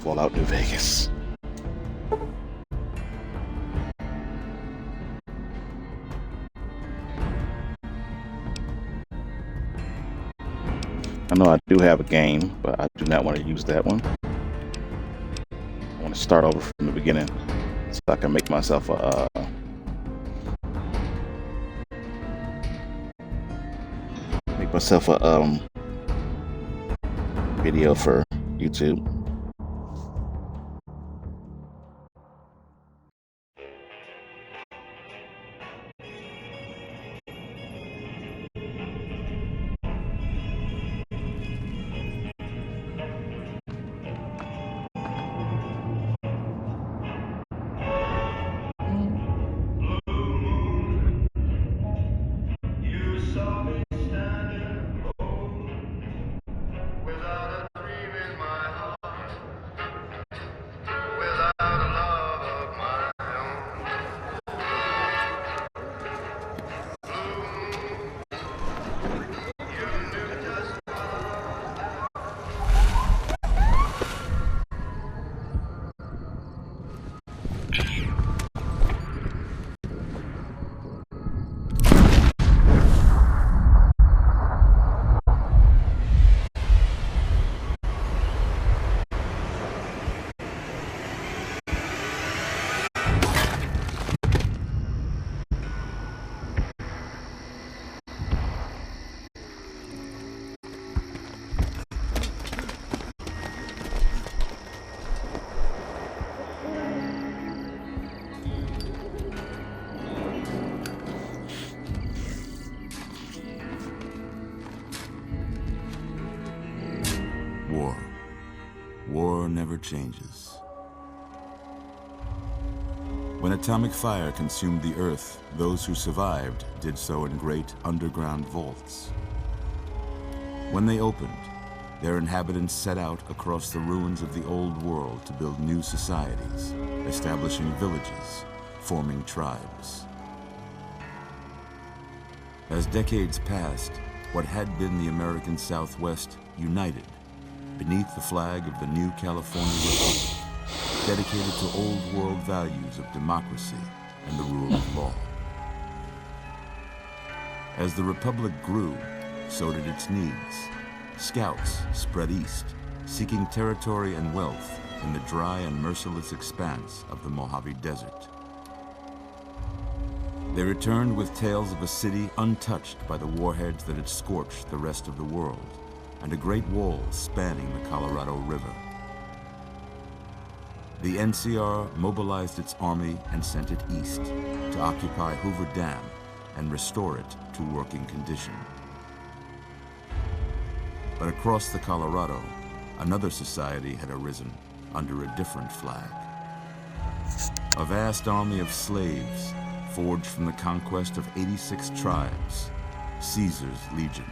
Fallout New Vegas. I know I do have a game, but I do not want to use that one. I want to start over from the beginning so I can make myself a video for YouTube. War never changes. When atomic fire consumed the Earth, those who survived did so in great underground vaults. When they opened, their inhabitants set out across the ruins of the old world to build new societies, establishing villages, forming tribes. As decades passed, what had been the American Southwest united beneath the flag of the new California Republic, dedicated to old world values of democracy and the rule of law. As the Republic grew, so did its needs. Scouts spread east, seeking territory and wealth in the dry and merciless expanse of the Mojave Desert. They returned with tales of a city untouched by the warheads that had scorched the rest of the world, and a great wall spanning the Colorado River. The NCR mobilized its army and sent it east to occupy Hoover Dam and restore it to working condition. But across the Colorado, another society had arisen under a different flag. A vast army of slaves forged from the conquest of 86 tribes, Caesar's Legion.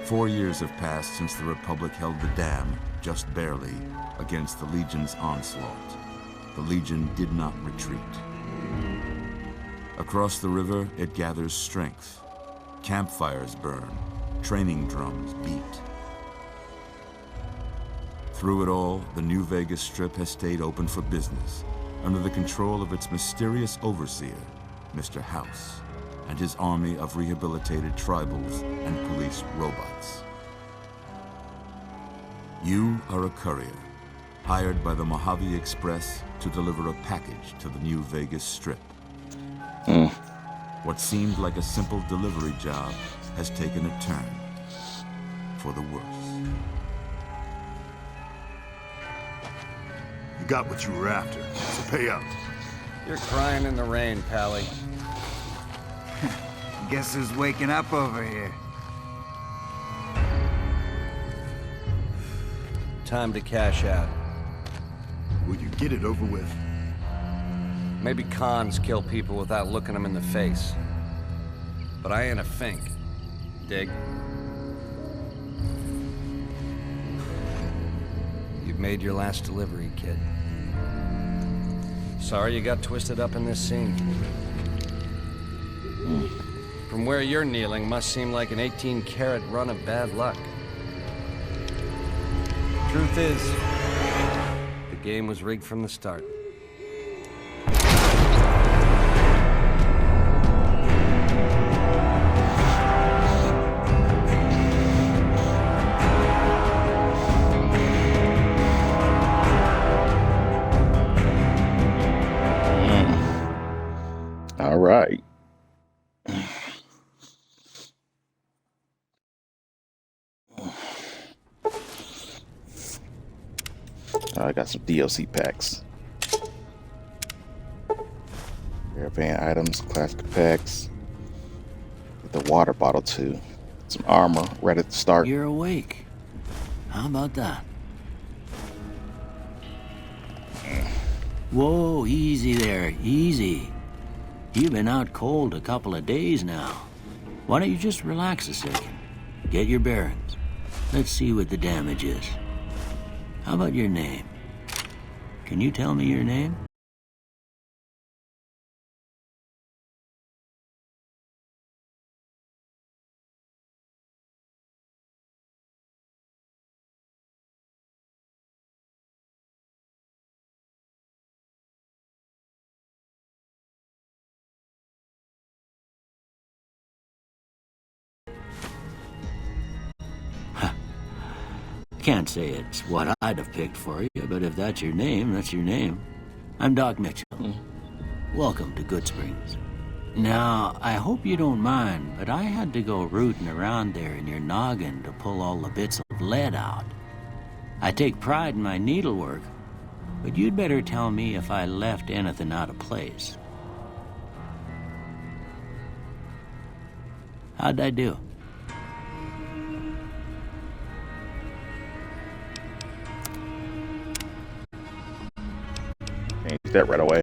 4 years have passed since the Republic held the dam, just barely, against the Legion's onslaught. The Legion did not retreat. Across the river, it gathers strength. Campfires burn, training drums beat. Through it all, the New Vegas Strip has stayed open for business, under the control of its mysterious overseer, Mr. House, and his army of rehabilitated tribals and police robots. You are a courier, hired by the Mojave Express to deliver a package to the New Vegas Strip. What seemed like a simple delivery job has taken a turn for the worse. You got what you were after, so pay up. You're crying in the rain, Pally. Guess who's waking up over here? Time to cash out. Will you get it over with? Maybe cons kill people without looking them in the face. But I ain't a fink. Dig? You've made your last delivery, kid. Sorry you got twisted up in this scene. From where you're kneeling must seem like an 18-carat run of bad luck. Truth is, the game was rigged from the start. All right. I got some DLC packs. Caravan items, classic packs. Get the water bottle too. Some armor ready to start. You're awake. How about that? Whoa, easy there, easy. You've been out cold a couple of days now. Why don't you just relax a second? Get your bearings. Let's see what the damage is. How about your name? Can you tell me your name? Can't say it's what I'd have picked for you, but if that's your name, that's your name. I'm Doc Mitchell. Welcome to Goodsprings. Now, I hope you don't mind, but I had to go rooting around there in your noggin to pull all the bits of lead out. I take pride in my needlework, but you'd better tell me if I left anything out of place. How'd I do? Change that right away.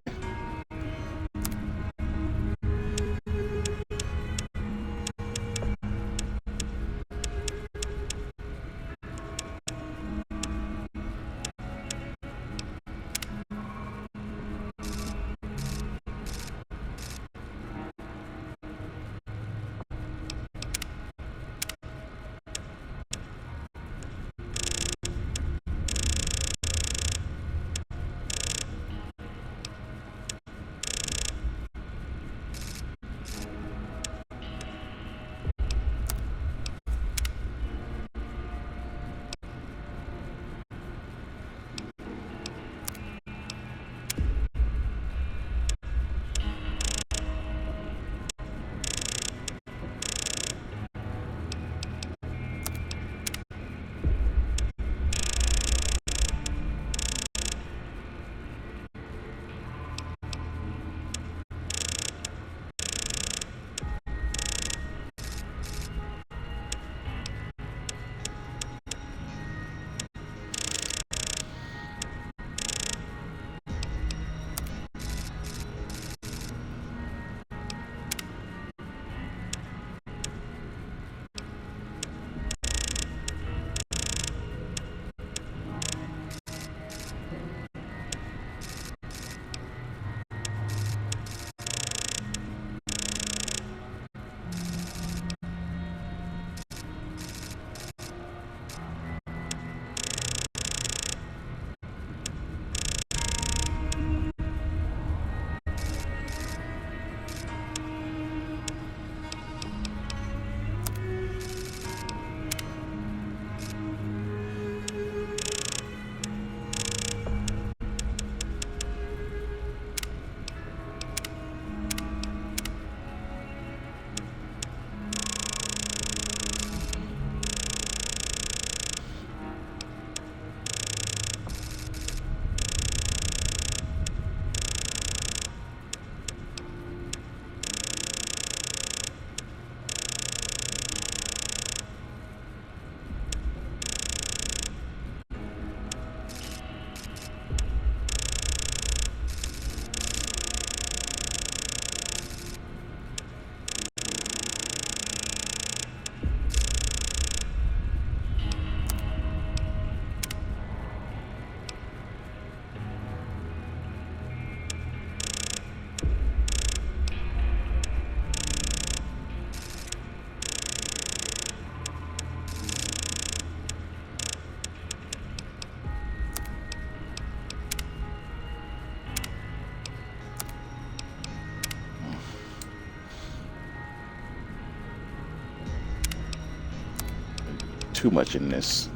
too much in this.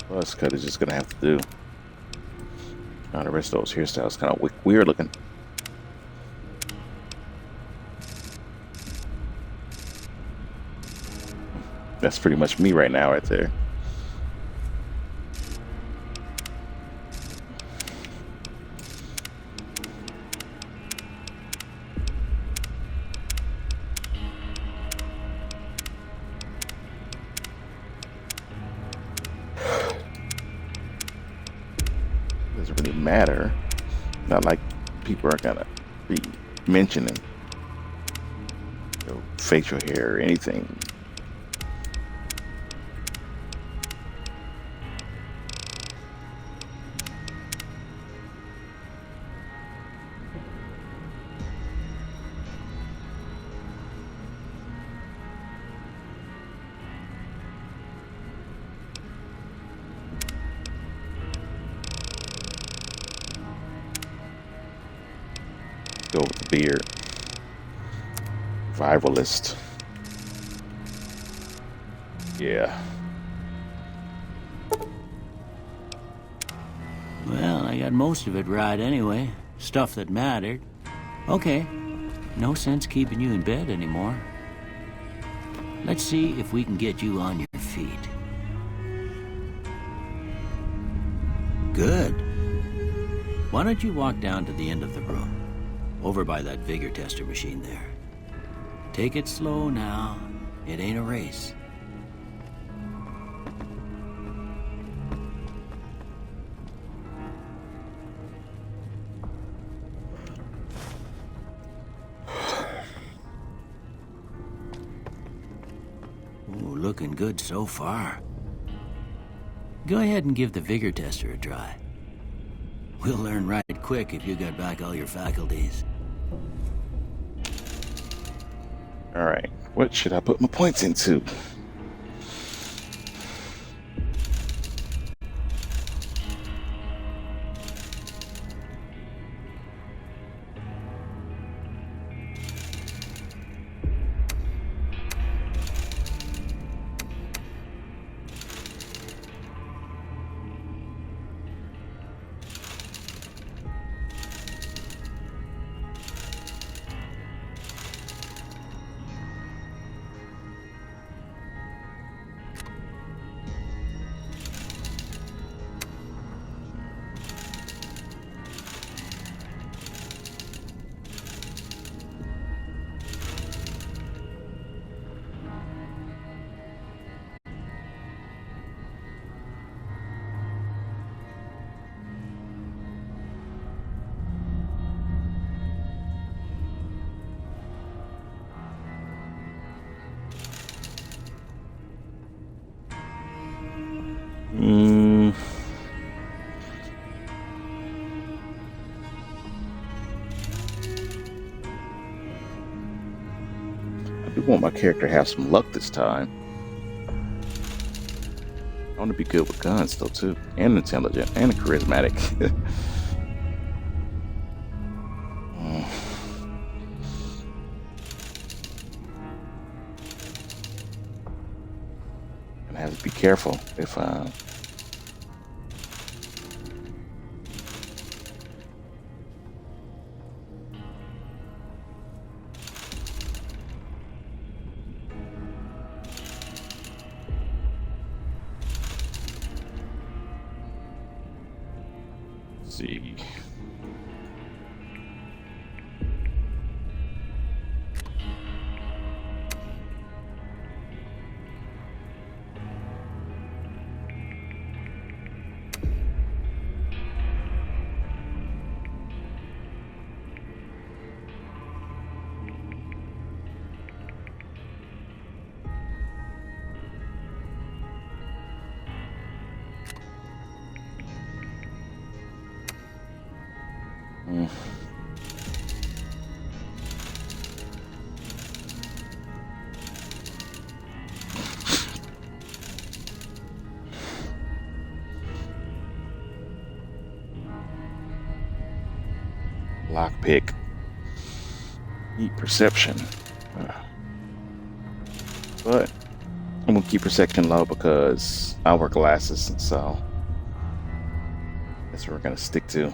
Buzz cut is just gonna have to do. Now the rest of those hairstyles kind of weird looking. That's pretty much me right now, right there. Doesn't really matter. Not like people are gonna be mentioning facial hair or anything. Go with the beard. Survivalist. Yeah. Well, I got most of it right anyway. Stuff that mattered. Okay. No sense keeping you in bed anymore. Let's see if we can get you on your feet. Good. Why don't you walk down to the end of the room? Over by that vigor tester machine there. Take it slow now. It ain't a race. Ooh, looking good so far. Go ahead and give the vigor tester a try. We'll learn right quick if you got back all your faculties. All right. What should I put my points into? I do want my character to have some luck this time. I want to be good with guns though too, and intelligent, and charismatic. And I have to be careful if see. Lockpick. Need perception. But I'm gonna keep perception low because I wear glasses, so that's what we're gonna stick to.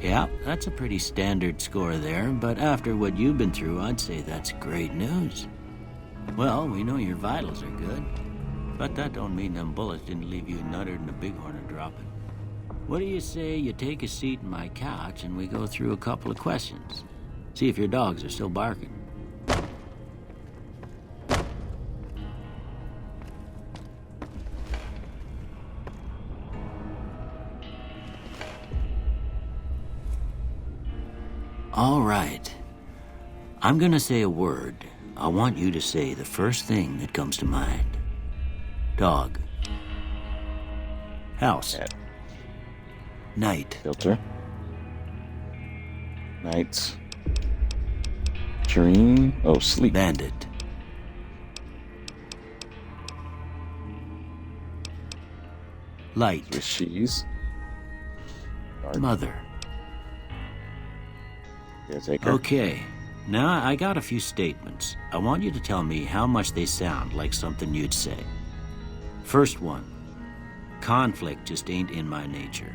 Yeah, that's a pretty standard score there, but after what you've been through, I'd say that's great news. Well, we know your vitals are good, but that don't mean them bullets didn't leave you nuttered and a bighorn dropping. What do you say you take a seat in my couch and we go through a couple of questions? See if your dogs are still barking. All right. I'm gonna say a word. I want you to say the first thing that comes to mind. Dog. House. Cat. Night. Filter. Nights. Dream. Oh, sleep. Bandit. Light. Swiss cheese. Dark. Mother. Caretaker. Okay. Now I got a few statements. I want you to tell me how much they sound like something you'd say. First one. Conflict just ain't in my nature.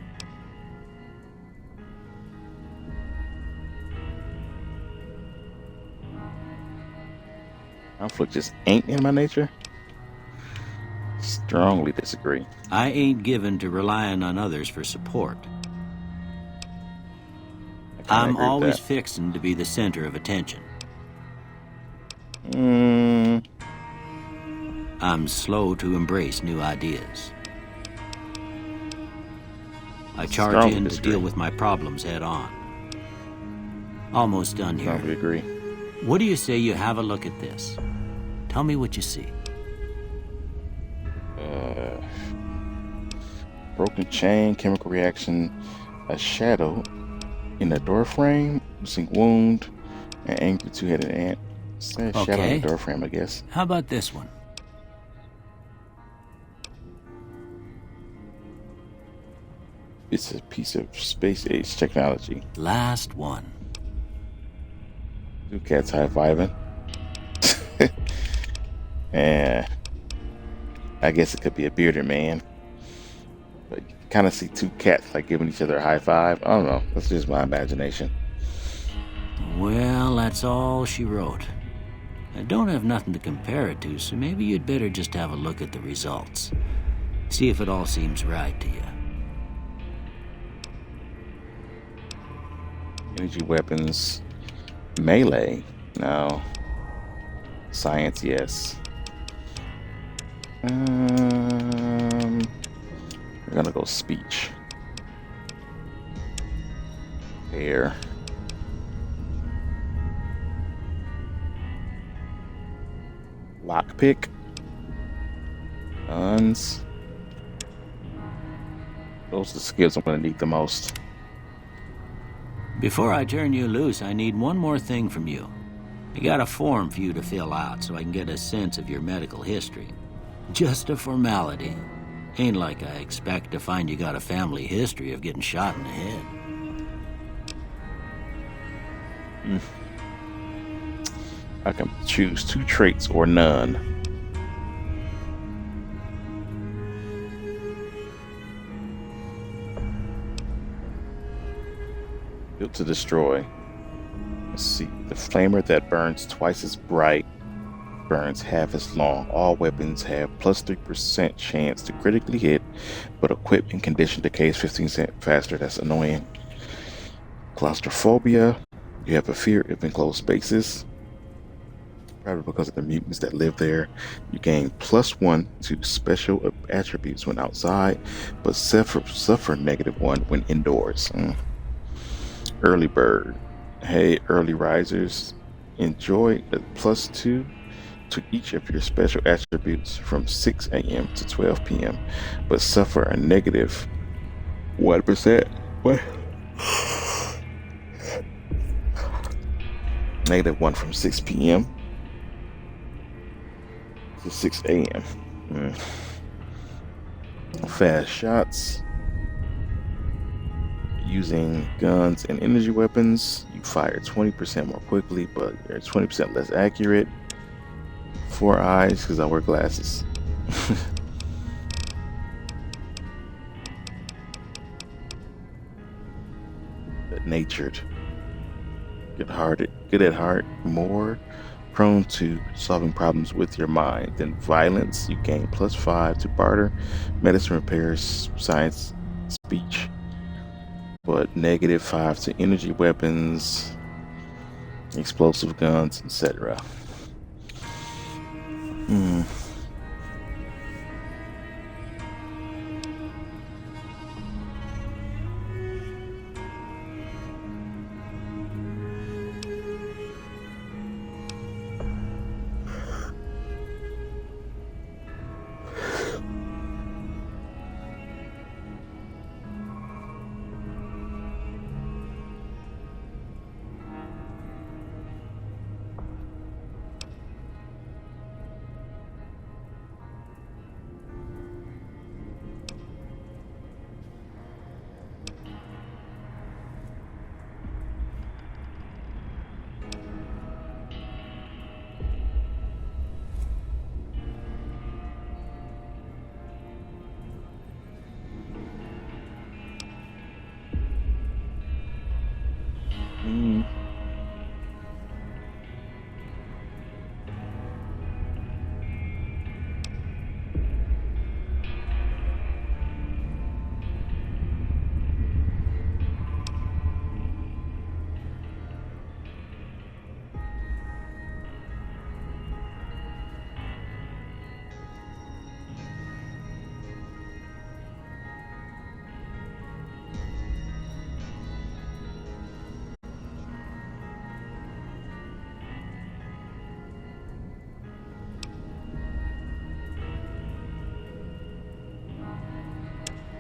Conflict just ain't in my nature. Strongly disagree. I ain't given to relying on others for support. I kinda I'm agree with always that. fixing to be the center of attention. I'm slow to embrace new ideas. I charge Strongly in to disagree. deal with my problems head on. Almost done here. Strongly agree. What do you say you have a look at this? Tell me what you see. Broken chain, chemical reaction, a shadow in the door frame, missing wound, an angry two-headed ant. It's a shadow Okay. in the door frame, I guess. How about this one? It's a piece of space-age technology. Last one. Two cats high-fiving. And I guess it could be a bearded man. But you kind of see two cats like giving each other a high five. I don't know. That's just my imagination. Well, that's all she wrote. I don't have nothing to compare it to, so maybe you'd better just have a look at the results. See if it all seems right to you. Energy weapons. Melee. No. Science, yes. We're gonna go speech. Air. Lockpick. Guns. Those are the skills I'm gonna need the most. Before I turn you loose, I need one more thing from you. I got a form for you to fill out so I can get a sense of your medical history. Just a formality. Ain't like I expect to find you got a family history of getting shot in the head. I can choose 2 traits or none. Built to destroy. Let's see. The flamer that burns twice as bright burns half as long. All weapons have plus 3% chance to critically hit, but equipment condition decays 15% faster. That's annoying. Claustrophobia. You have a fear of enclosed spaces. Probably because of the mutants that live there. You gain +1 to special attributes when outside, but suffer -1 when indoors. Early bird. Hey, early risers. Enjoy a +2 to each of your special attributes from 6 a.m. to 12 p.m., but suffer a -1%. What? -1 from 6 p.m. to 6 a.m. Fast shots. Using guns and energy weapons, you fire 20% more quickly, but you're 20% less accurate. 4 eyes, because I wear glasses. Natured. Good at heart, more prone to solving problems with your mind. Then violence, you gain +5 to barter, medicine, repairs, science, speech, but -5 to energy weapons, explosive guns, etc.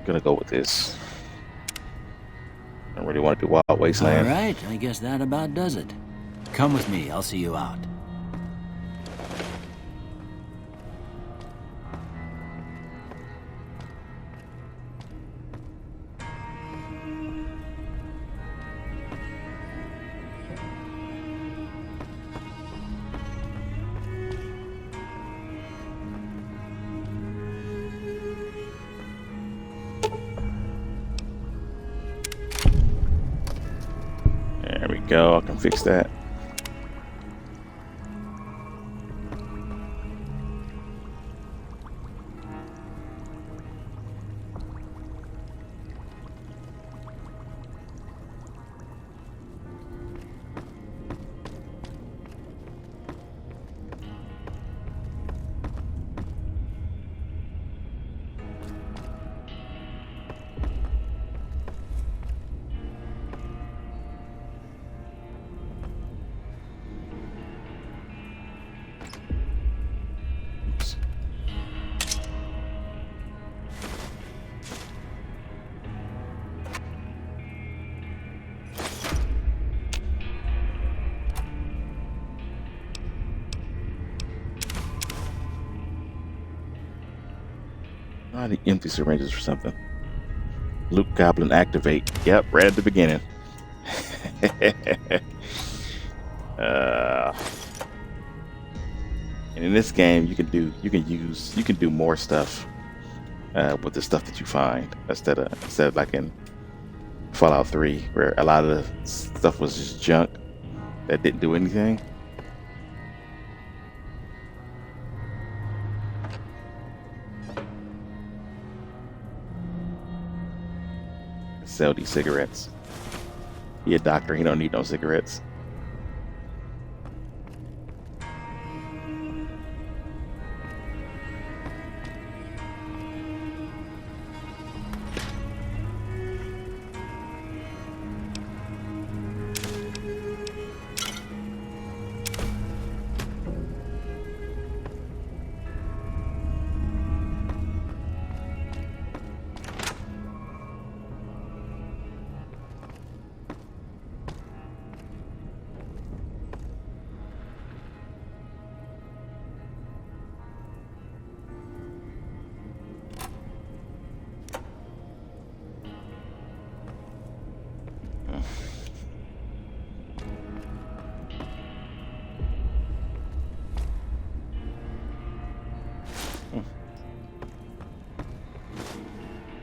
Gonna go with this. I don't really want to do Wild Wasteland. All right, I guess that about does it. Come with me, I'll see you out. There we go, I can fix that. I need empty syringes or something. Luke Goblin activate. Yep, right at the beginning. And in this game, you can do more stuff with the stuff that you find instead of like in Fallout 3, where a lot of the stuff was just junk that didn't do anything. Sell these cigarettes. He a doctor, he don't need no cigarettes.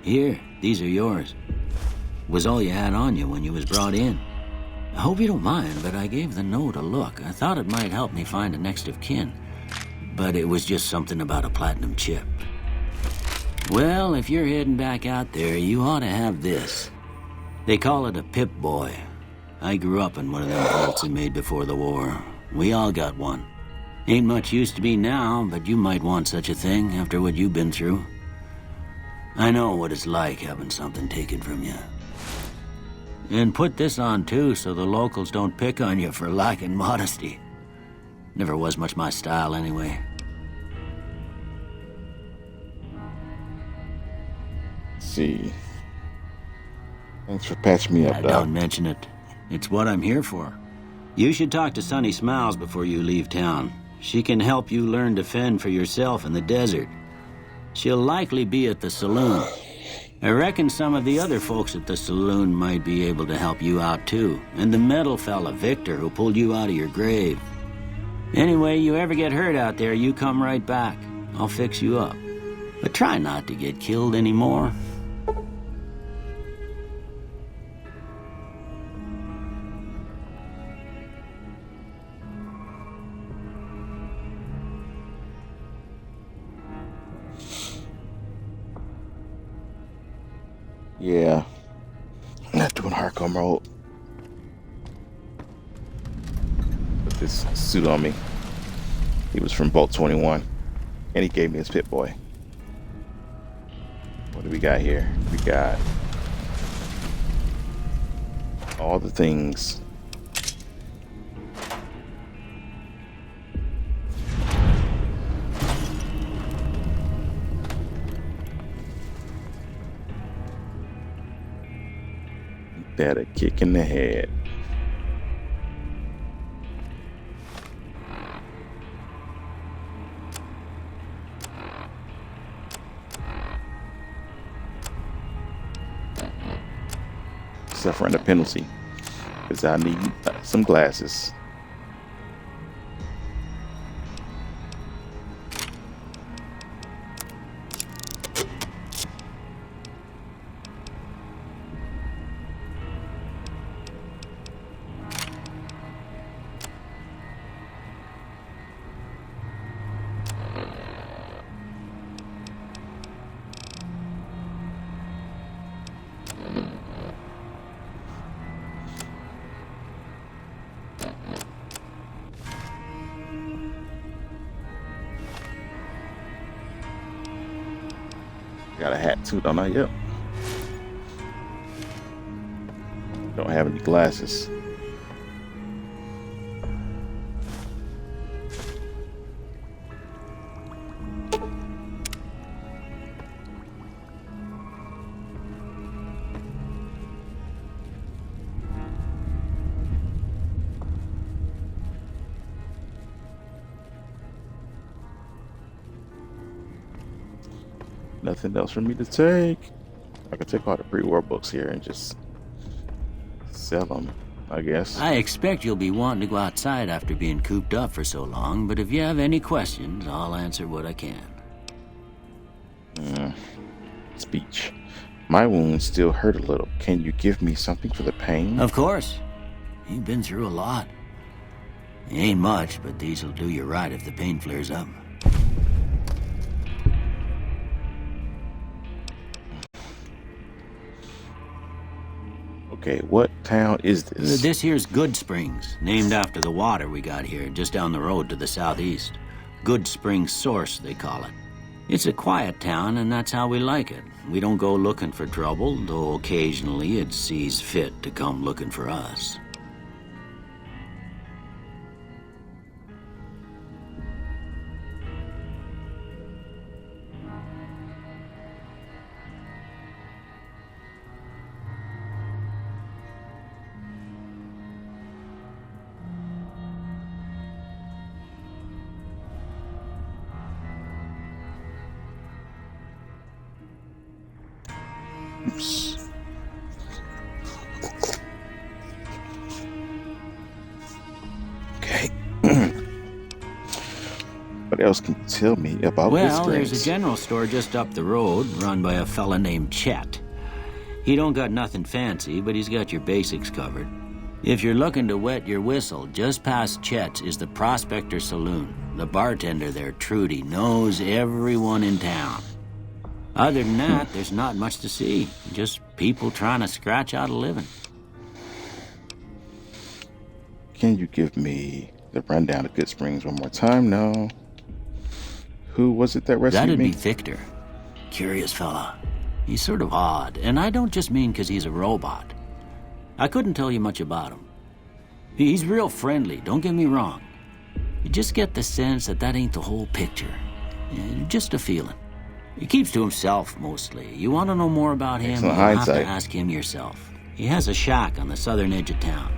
Here, these are yours. Was all you had on you when you was brought in. I hope you don't mind, but I gave the note a look. I thought it might help me find a next of kin. But it was just something about a platinum chip. Well, if you're heading back out there, you ought to have this. They call it a Pip-Boy. I grew up in one of them vaults they made before the war. We all got one. Ain't much use to me now, but you might want such a thing after what you've been through. I know what it's like having something taken from you. And put this on too, so the locals don't pick on you for lacking modesty. Never was much my style anyway. Let's see. Thanks for patching me up, Doc. Don't mention it. It's what I'm here for. You should talk to Sunny Smiles before you leave town. She can help you learn to fend for yourself in the desert. She'll likely be at the saloon. I reckon some of the other folks at the saloon might be able to help you out too. And the metal fella, Victor, who pulled you out of your grave. Anyway, you ever get hurt out there, you come right back. I'll fix you up. But try not to get killed anymore. Yeah. I'm not doing hardcore mode. Put this suit on me. He was from Vault 21. And he gave me his Pip-Boy. What do we got here? We got all the things. That a kick in the head. Suffering a penalty because I need some glasses. Got a hat too, don't I? Yep. Don't have any glasses. Nothing else for me to take. I could take all the pre-war books here and just sell them, I guess. I expect you'll be wanting to go outside after being cooped up for so long, but if you have any questions, I'll answer what I can. Speech. My wounds still hurt a little. Can you give me something for the pain? Of course. You've been through a lot. Ain't much, but these'll do you right if the pain flares up. Okay, what town is this? This here's Good Springs, named after the water we got here, just down the road to the southeast. Good Springs Source, they call it. It's a quiet town, and that's how we like it. We don't go looking for trouble, though occasionally it sees fit to come looking for us. Oops. Okay. What else can you tell me about Good Well, Springs? there's a general store just up the road, run by a fella named Chet. He don't got nothing fancy, but he's got your basics covered. If you're looking to wet your whistle, just past Chet's is the Prospector Saloon. The bartender there, Trudy, knows everyone in town. Other than that, there's not much to see. Just people trying to scratch out a living. Can you give me the rundown of Good Springs one more time? No. Who was it that rescued That'd me? be Victor. Curious fella. He's sort of odd, and I don't just mean 'cause he's a robot. I couldn't tell you much about him. He's real friendly, don't get me wrong. You just get the sense that ain't the whole picture. Just a feeling. He keeps to himself, mostly. You want to know more about him, Excellent you'll have to hindsight. ask him yourself. He has a shack on the southern edge of town.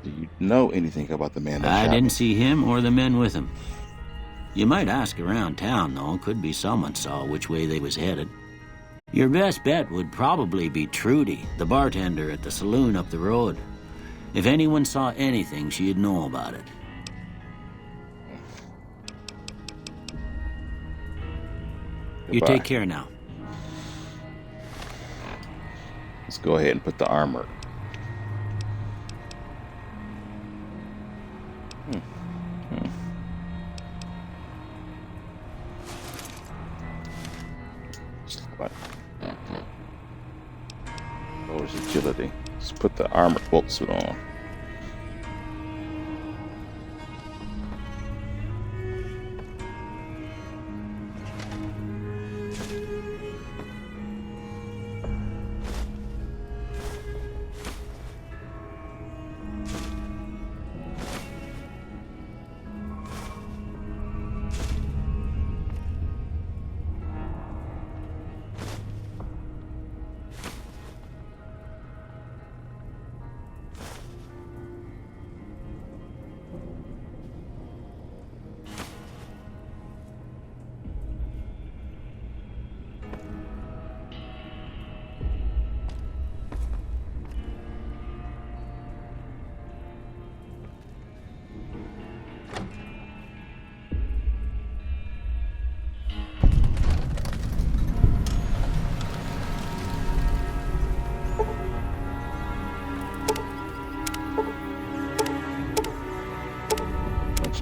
Do you know anything about the man that I shot didn't me? see him or the men with him. You might ask around town, though. Could be someone saw which way they was headed. Your best bet would probably be Trudy, the bartender at the saloon up the road. If anyone saw anything, she'd know about it. You Goodbye. take care now. Let's go ahead and put the armor. What? Lowers agility. Let's put the armor bolt suit on.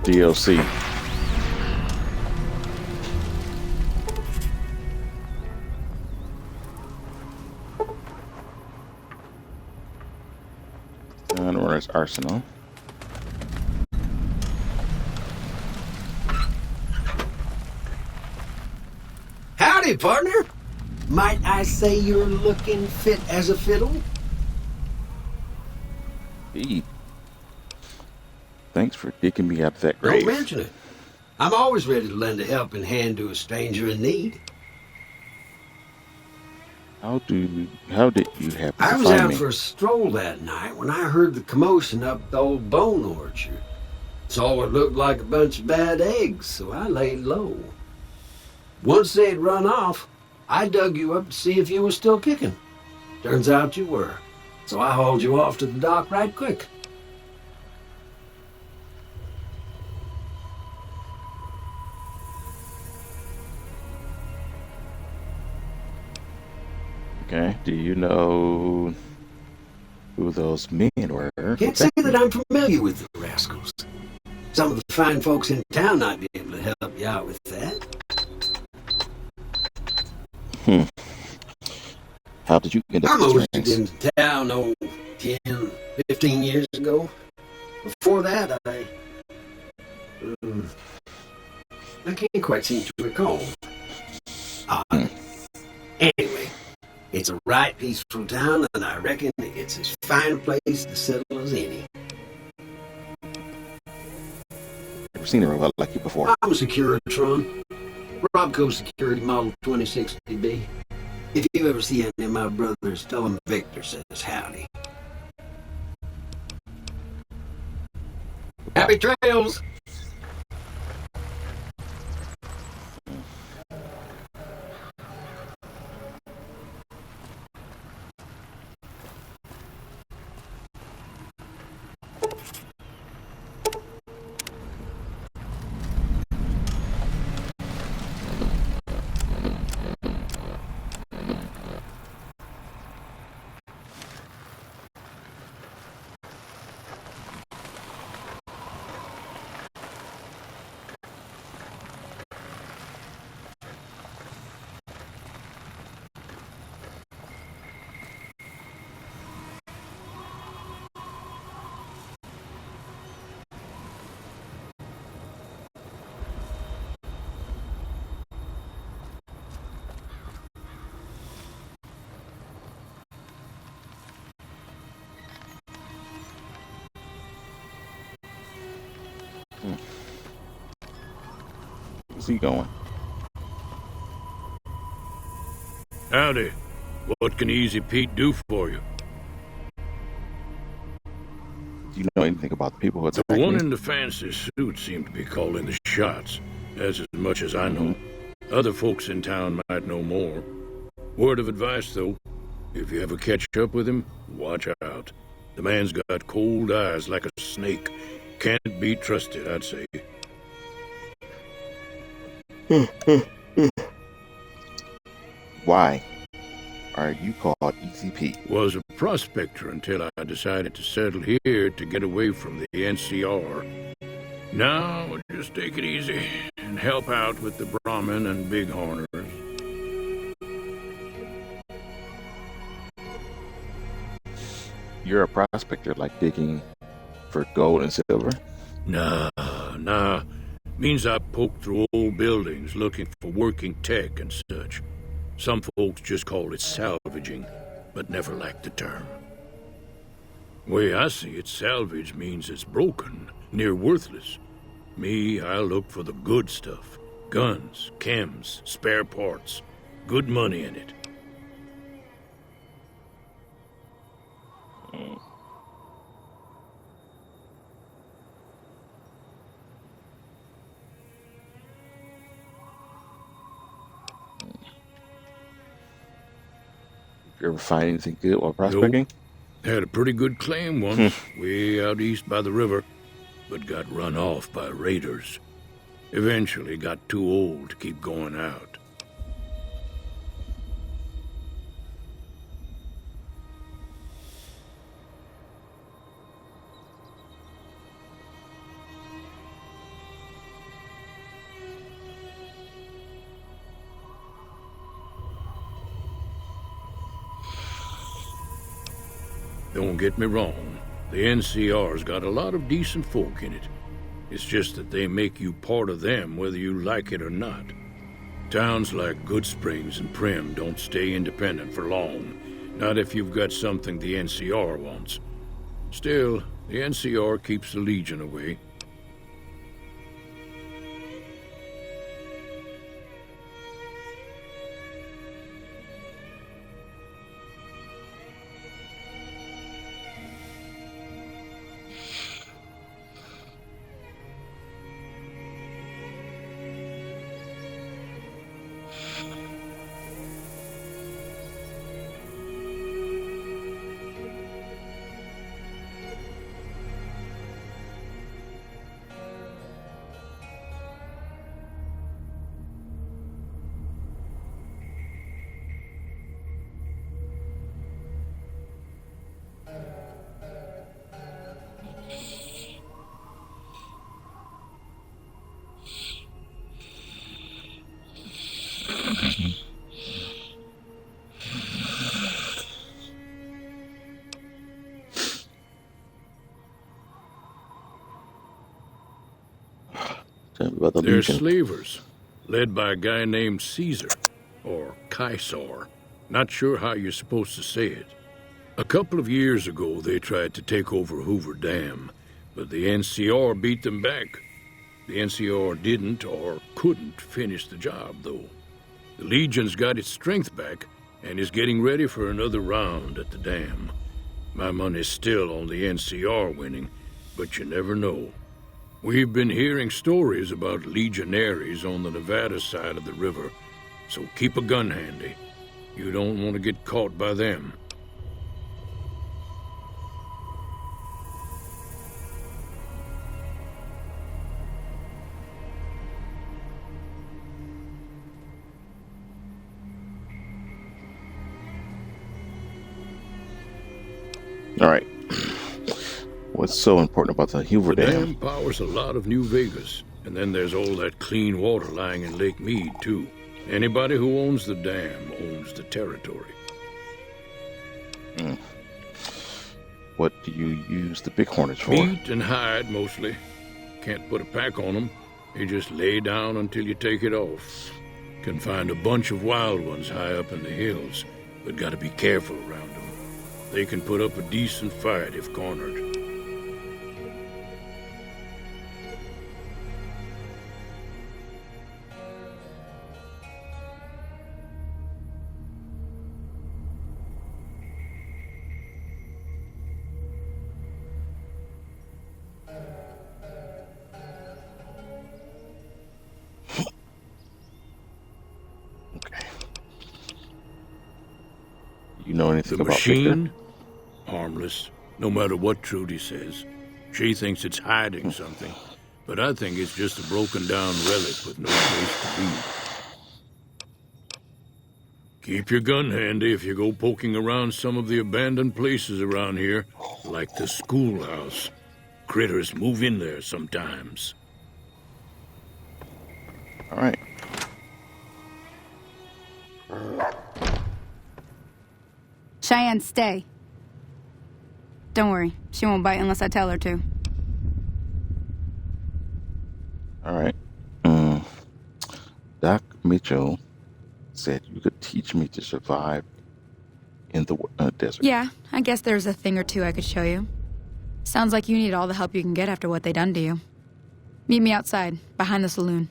DLC. Runner's Arsenal. Howdy, partner. Might I say you're looking fit as a fiddle? Hey. Thanks for digging me out of that Don't grave. mention it. I'm always ready to lend a helping hand to a stranger in need. How did you happen I to was find out me? for a stroll that night when I heard the commotion up the old bone orchard. Saw what looked like a bunch of bad eggs, so I laid low. Once they'd run off, I dug you up to see if you were still kicking. Turns out you were, so I hauled you off to the dock right quick. Okay. Do you know who those men were? Can't say that I'm familiar with the rascals. Some of the fine folks in town might be able to help you out with that. How did you get I up the moved strings? into town, 10, 15 years ago. Before that, I can't quite seem to recall. Anyway, it's a right peaceful town, and I reckon it's as fine a place to settle as any. Never seen a robot like you before. I'm a Securitron. Robco Security Model 2060B. If you ever see any of my brothers, tell them Victor says howdy. Happy trails! Where's he going? Howdy. What can Easy Pete do for you? Do you know anything about the people who The attacked one me? in the fancy suit seemed to be calling the shots. That's as much as I know. Other folks in town might know more. Word of advice, though. If you ever catch up with him, watch out. The man's got cold eyes like a snake. Can't be trusted, I'd say. Why are you called Easy Pete? Was a prospector until I decided to settle here to get away from the NCR. Now, just take it easy and help out with the Brahmin and Bighorners. You're a prospector, like digging for gold and silver? Nah. Means I poke through old buildings looking for working tech and such. Some folks just call it salvaging, but never liked the term. Way I see it, salvage means it's broken, near worthless. Me, I look for the good stuff. Guns, chems, spare parts. Good money in it. You ever find anything good while prospecting? Had a pretty good claim once, way out east by the river, but got run off by raiders. Eventually got too old to keep going out. Don't get me wrong, the NCR's got a lot of decent folk in it. It's just that they make you part of them whether you like it or not. Towns like Goodsprings and Primm don't stay independent for long, not if you've got something the NCR wants. Still, the NCR keeps the Legion away. about the They're Legion. slavers, led by a guy named Caesar, or Caesar. Not sure how you're supposed to say it. A couple of years ago, they tried to take over Hoover Dam, but the NCR beat them back. The NCR didn't or couldn't finish the job, though. The Legion's got its strength back and is getting ready for another round at the dam. My money's still on the NCR winning, but you never know. We've been hearing stories about legionaries on the Nevada side of the river, so keep a gun handy. You don't want to get caught by them. All right. What's so important about the Hoover The Dam? dam powers a lot of New Vegas, and then there's all that clean water lying in Lake Mead, too. Anybody who owns the dam owns the territory. What do you use the big hornets for? Meat and hide, mostly. Can't put a pack on them. You just lay down until you take it off. Can find a bunch of wild ones high up in the hills, but gotta be careful around them. They can put up a decent fight if cornered. Okay. You know anything The about Victor? machine? Harmless, no matter what Trudy says. She thinks it's hiding something, but I think it's just a broken down relic with no place to be. Keep your gun handy if you go poking around some of the abandoned places around here, like the schoolhouse. Critters move in there sometimes. All right. Cheyenne, stay. Don't worry. She won't bite unless I tell her to. All right. Doc Mitchell said you could teach me to survive in the desert. Yeah, I guess there's a thing or two I could show you. Sounds like you need all the help you can get after what they done to you. Meet me outside, behind the saloon.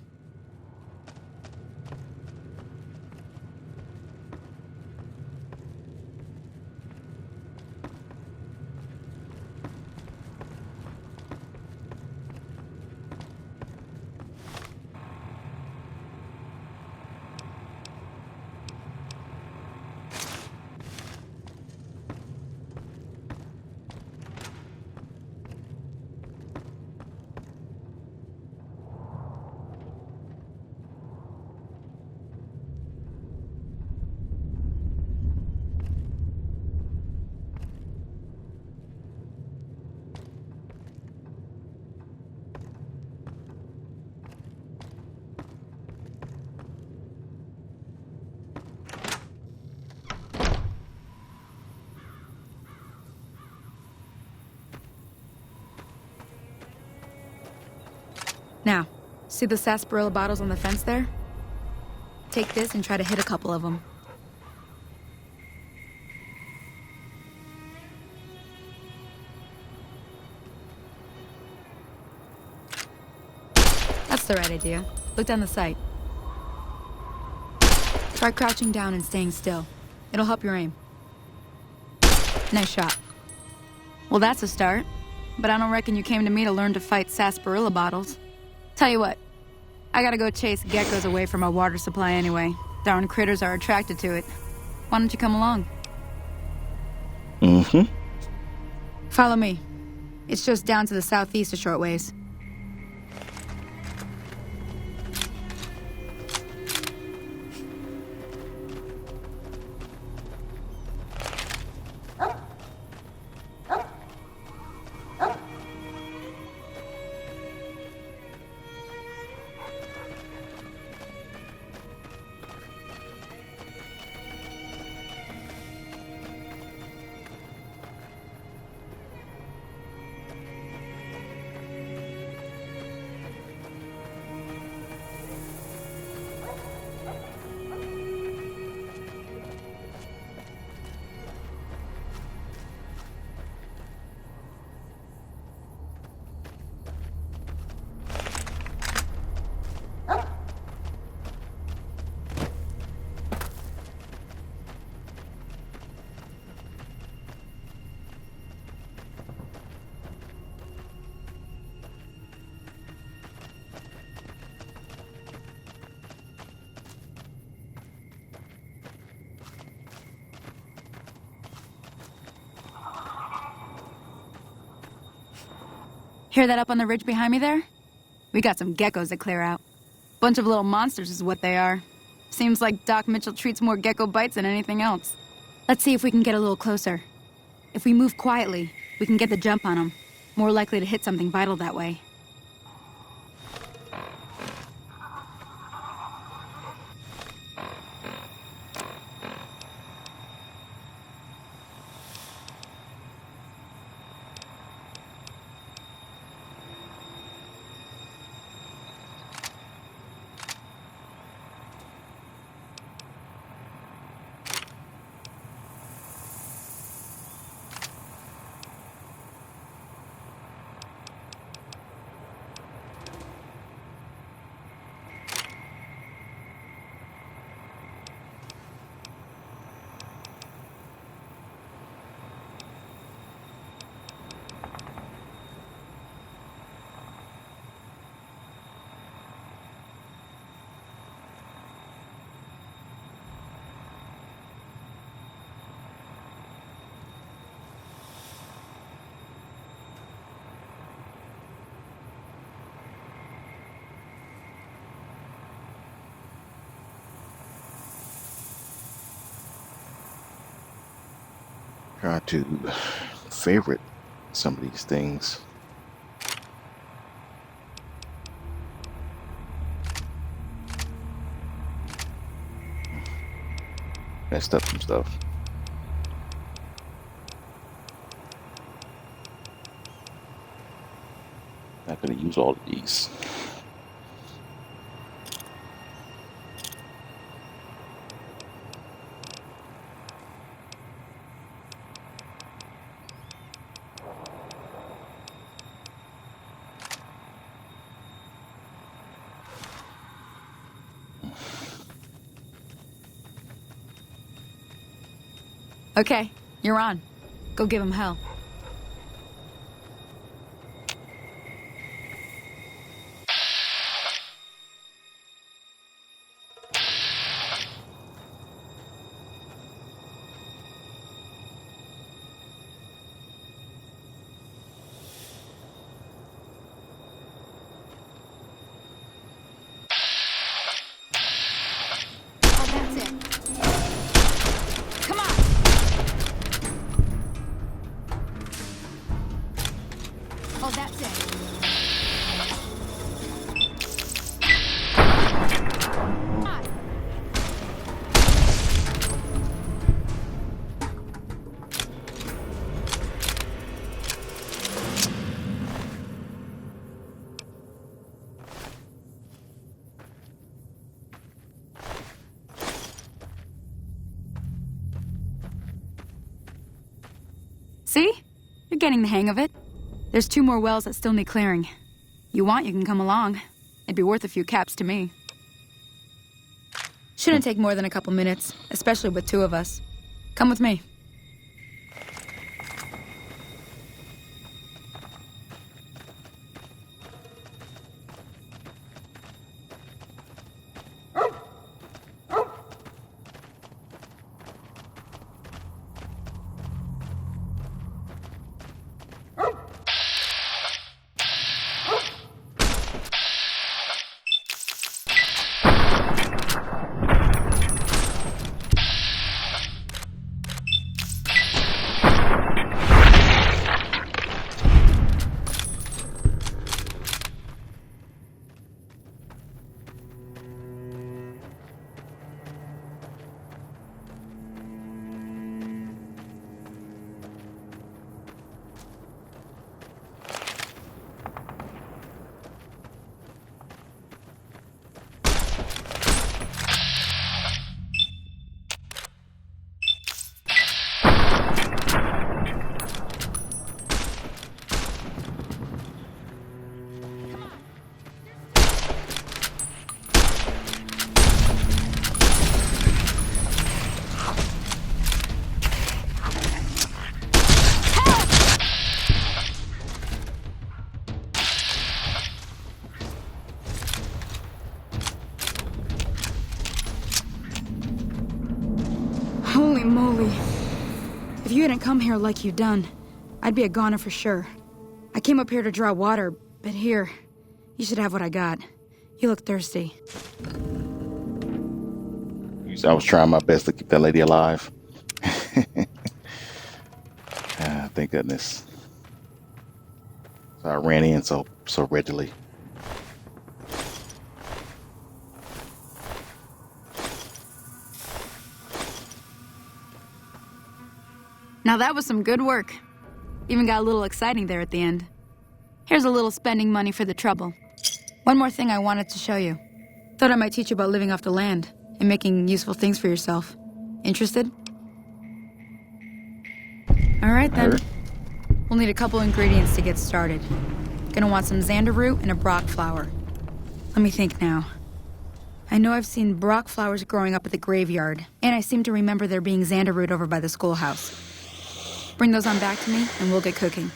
Now, see the sarsaparilla bottles on the fence there? Take this and try to hit a couple of them. That's the right idea. Look down the sight. Try crouching down and staying still. It'll help your aim. Nice shot. Well, that's a start. But I don't reckon you came to me to learn to fight sarsaparilla bottles. Tell you what, I gotta go chase geckos away from our water supply anyway. Darn critters are attracted to it. Why don't you come along? Mm-hmm. Follow me. It's just down to the southeast a short ways. Hear that up on the ridge behind me there? We got some geckos to clear out. Bunch of little monsters is what they are. Seems like Doc Mitchell treats more gecko bites than anything else. Let's see if we can get a little closer. If we move quietly, we can get the jump on them. More likely to hit something vital that way. Try to favorite some of these things. Messed up some stuff. Not gonna use all of these. Okay, you're on. Go give him hell. Oh, that's it. See? You're getting the hang of it. There's 2 more wells that still need clearing. You want, you can come along. It'd be worth a few caps to me. Shouldn't take more than a couple minutes, especially with 2 of us. Come with me. Holy moly. If you hadn't come here like you done, I'd be a goner for sure. I came up here to draw water, but here, you should have what I got. You look thirsty. I was trying my best to keep that lady alive. Thank goodness. So I ran in so readily. Now that was some good work. Even got a little exciting there at the end. Here's a little spending money for the trouble. One more thing I wanted to show you. Thought I might teach you about living off the land and making useful things for yourself. Interested? All right then. We'll need a couple ingredients to get started. Gonna want some xander root and a brock flower. Let me think now. I know I've seen brock flowers growing up at the graveyard, and I seem to remember there being xander root over by the schoolhouse. Bring those on back to me, and we'll get cooking.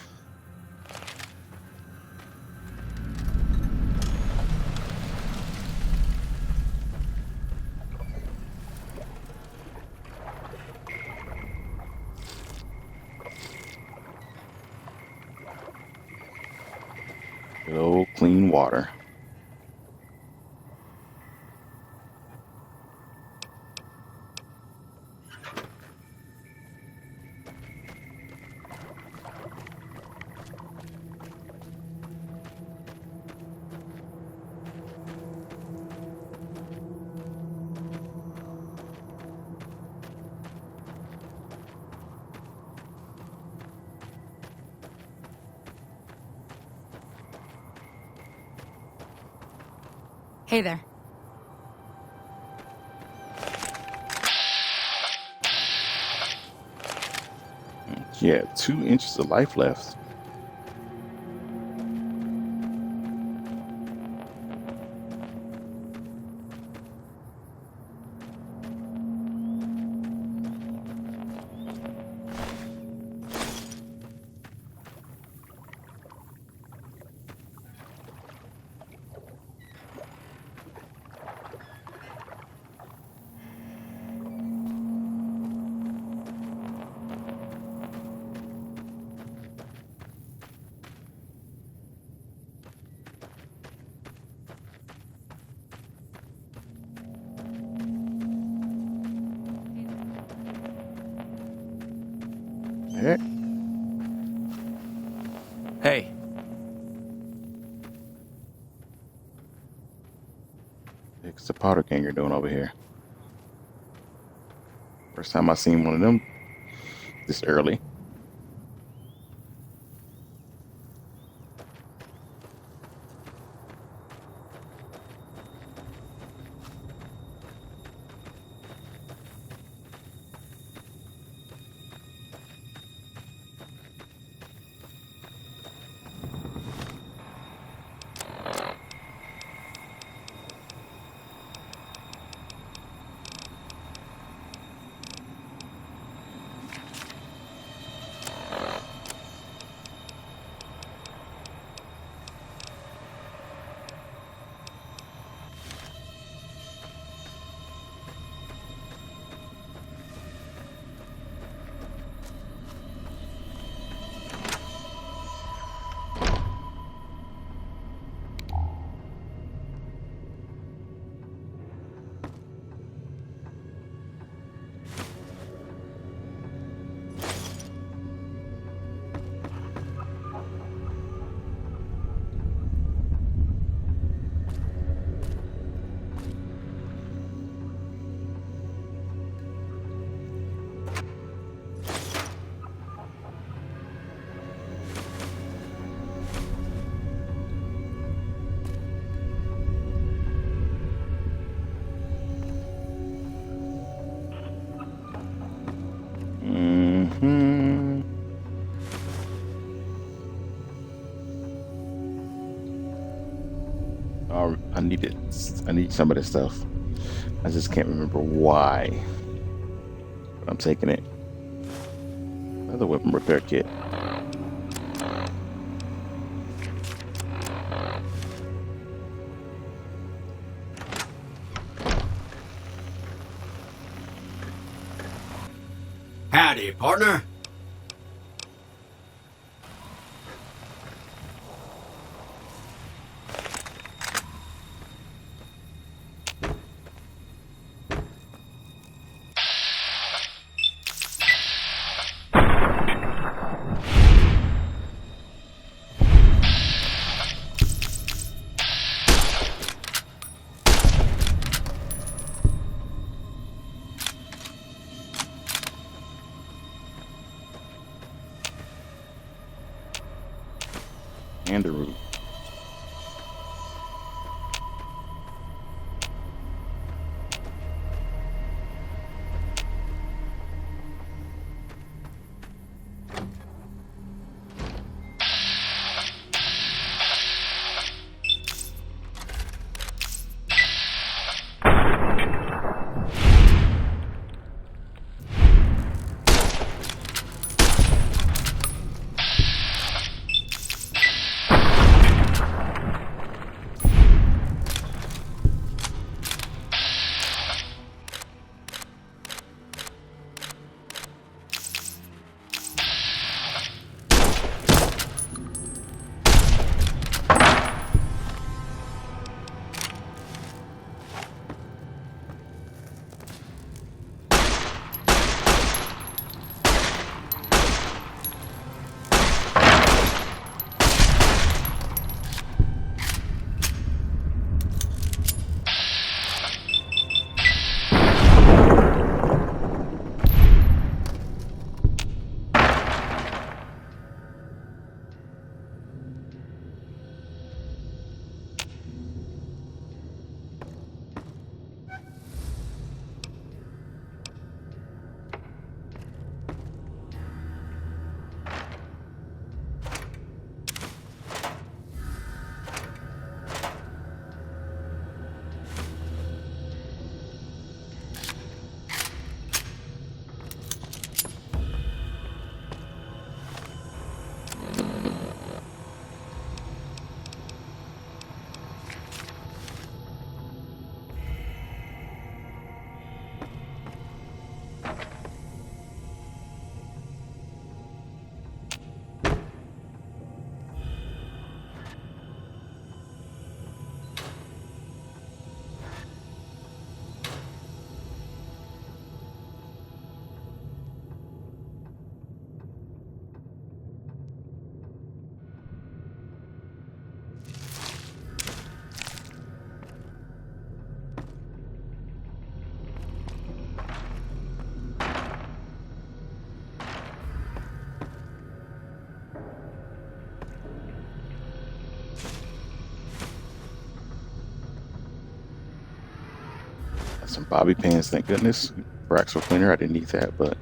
Good old clean water. Hey there. Yeah, 2 inches of life left. Okay. Hey. What's the powder ganger doing over here? First time I seen one of them this early. I need some of this stuff. I just can't remember why. But I'm taking it. Another weapon repair kit. Howdy, partner. Anderoo. Some bobby pins, thank goodness. Braxel cleaner, I didn't need that, but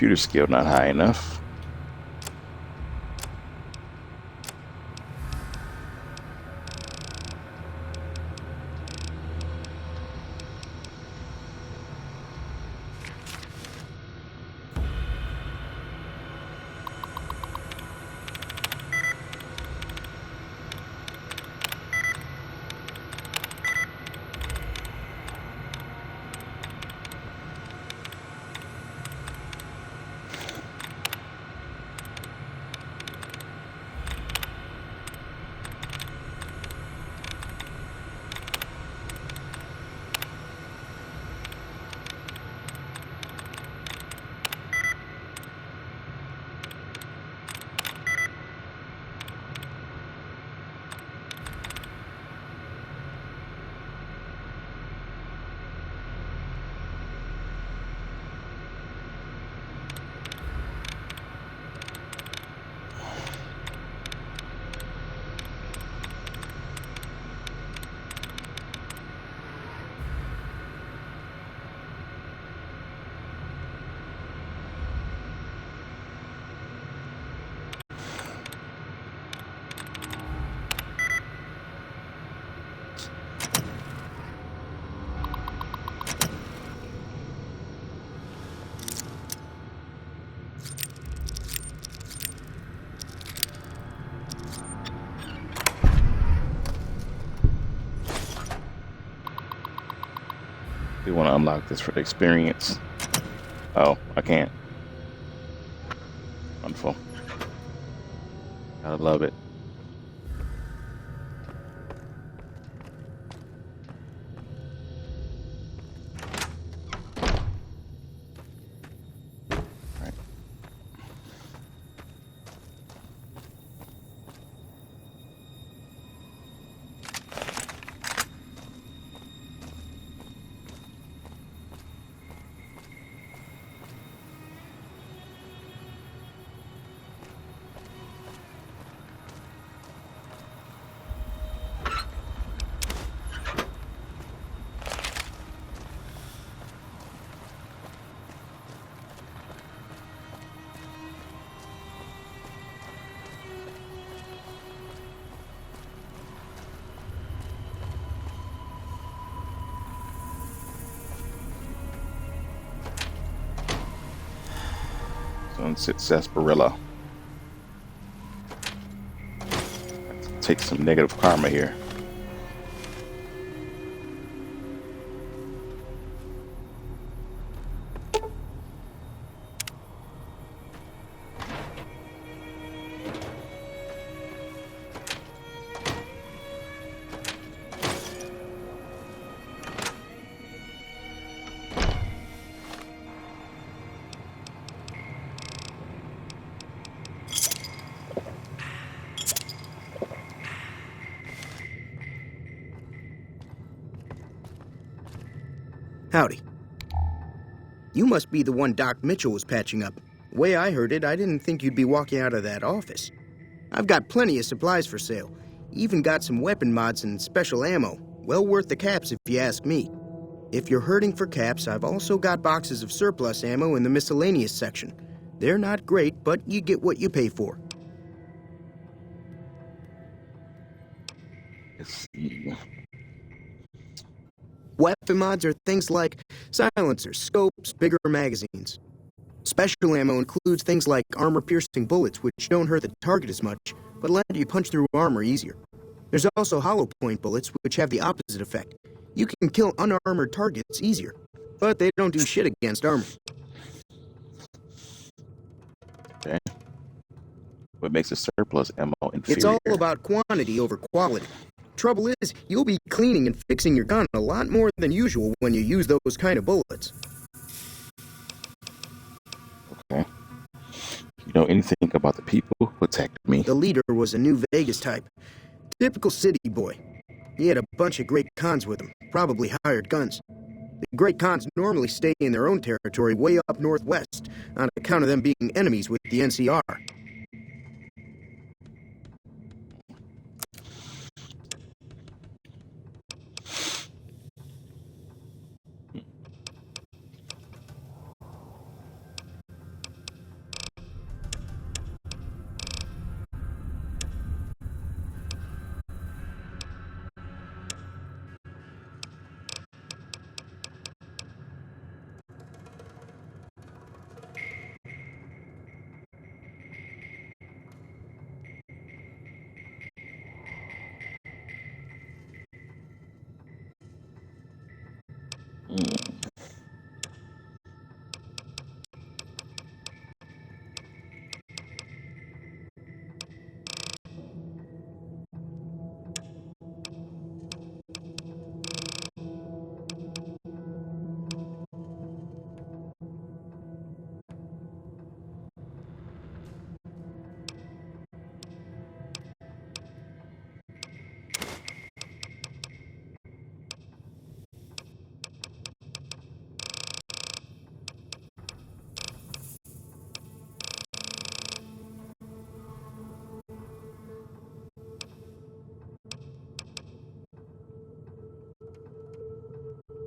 computer skill not high enough. Do want to unlock this for the experience. Oh, I can't. Wonderful. Gotta love it. Right. Sunset Sarsaparilla. Take some negative karma here. Howdy. You must be the one Doc Mitchell was patching up. The way I heard it, I didn't think you'd be walking out of that office. I've got plenty of supplies for sale. Even got some weapon mods and special ammo. Well worth the caps if you ask me. If you're hurting for caps, I've also got boxes of surplus ammo in the miscellaneous section. They're not great, but you get what you pay for. Let's see. Weapon mods are things like silencers, scopes, bigger magazines. Special ammo includes things like armor-piercing bullets, which don't hurt the target as much, but let you punch through armor easier. There's also hollow point bullets, which have the opposite effect. You can kill unarmored targets easier, but they don't do shit against armor. Okay. What makes a surplus ammo inferior? It's all about quantity over quality. Trouble is, you'll be cleaning and fixing your gun a lot more than usual when you use those kind of bullets. Okay. You know anything about the people who attacked me? The leader was a New Vegas type. Typical city boy. He had a bunch of Great Khans with him, probably hired guns. The Great Khans normally stay in their own territory way up northwest, on account of them being enemies with the NCR.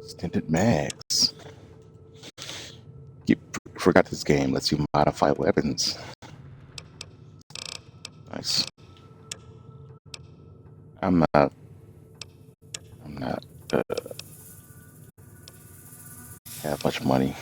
Extended mags. You forgot this game lets you modify weapons. Nice. I'm not have much money.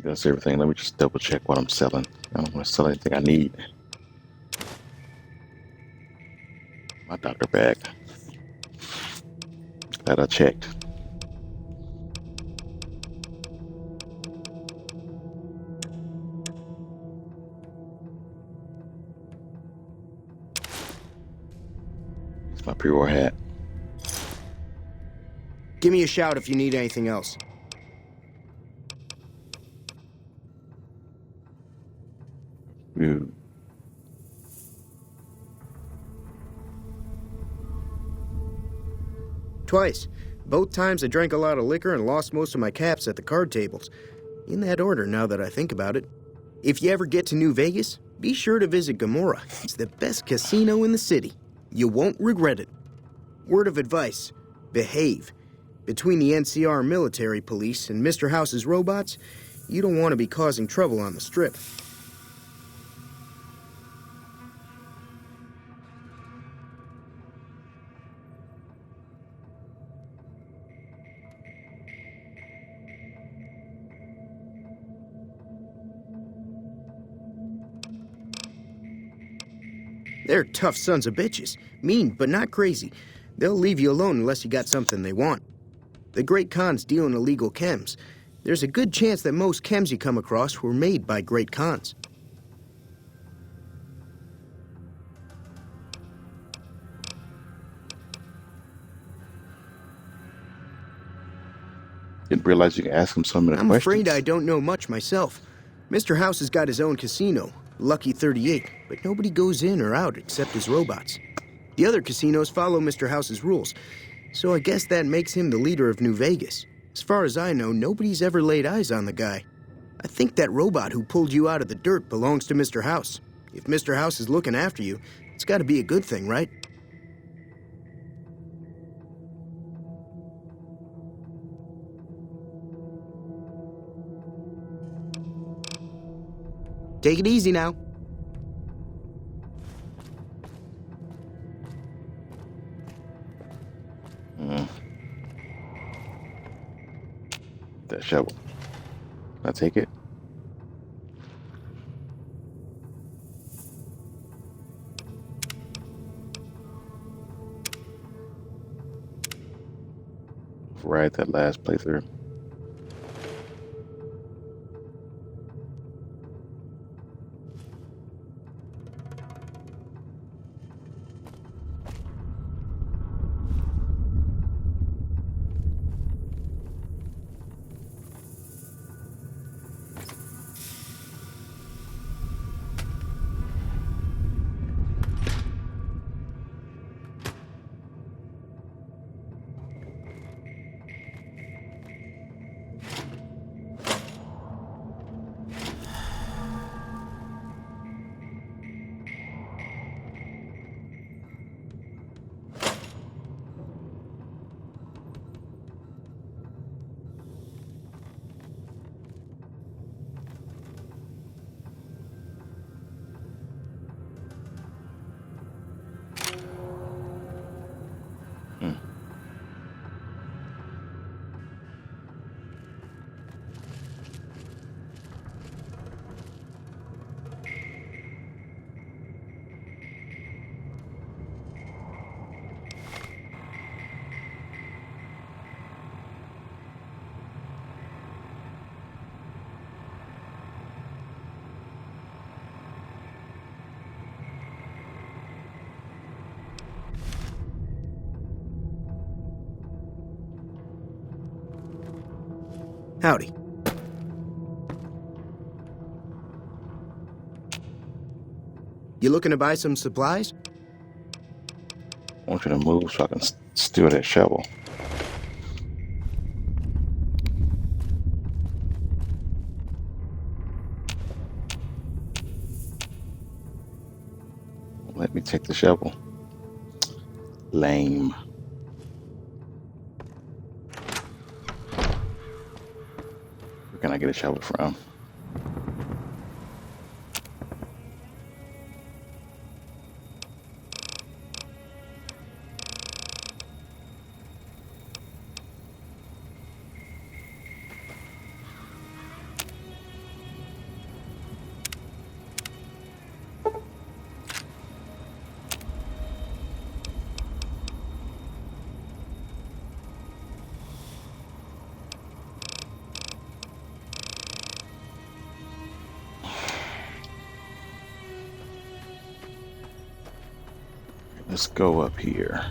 That's everything. Let me just double check what I'm selling. I don't want to sell anything I need. My doctor bag. Glad I checked. It's my pre-war hat. Give me a shout if you need anything else. Ooh. Twice. Both times I drank a lot of liquor and lost most of my caps at the card tables. In that order, now that I think about it. If you ever get to New Vegas, be sure to visit Gomorrah. It's the best casino in the city. You won't regret it. Word of advice, behave. Between the NCR military police and Mr. House's robots, you don't want to be causing trouble on the Strip. They're tough sons of bitches. Mean, but not crazy. They'll leave you alone unless you got something they want. The Great Khans deal in illegal chems. There's a good chance that most chems you come across were made by Great Khans. Didn't realize you can ask him so many I'm questions. afraid I don't know much myself. Mr. House has got his own casino, Lucky 38, but nobody goes in or out except his robots. The other casinos follow Mr. House's rules, so I guess that makes him the leader of New Vegas. As far as I know, nobody's ever laid eyes on the guy. I think that robot who pulled you out of the dirt belongs to Mr. House. If Mr. House is looking after you, it's got to be a good thing, right? Take it easy now. That shovel. I take it. Right, that last playthrough. Howdy. You looking to buy some supplies? I want you to move so I can steal that shovel. Let me take the shovel. Lame. Where can I get a shovel from? let's go up here.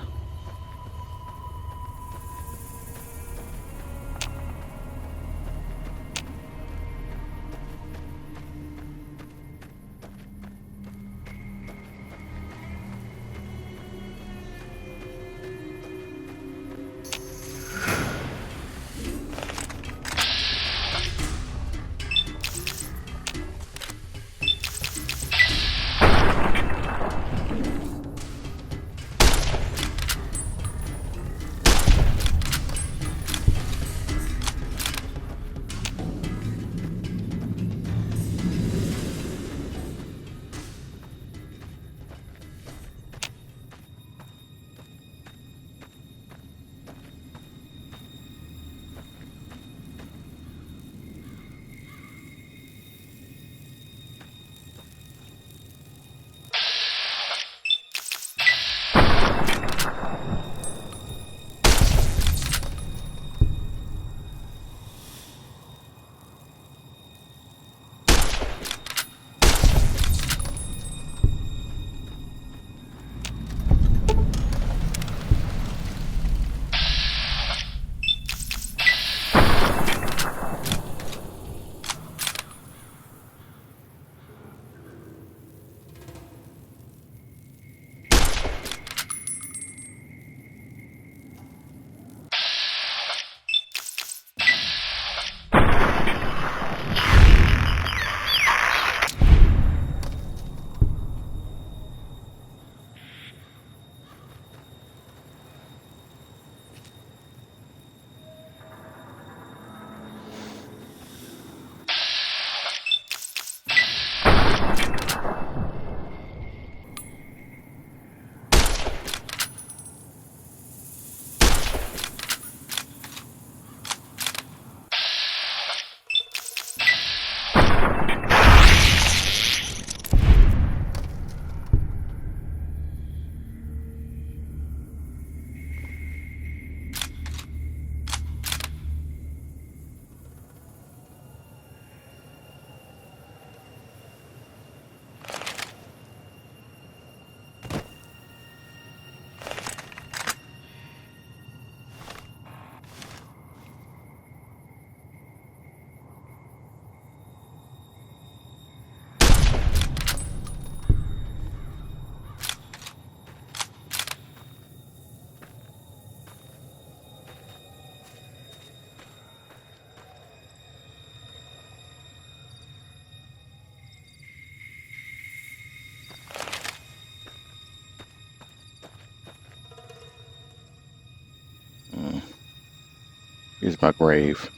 Here's my grave.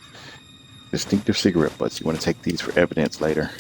Distinctive cigarette butts. You want to take these for evidence later.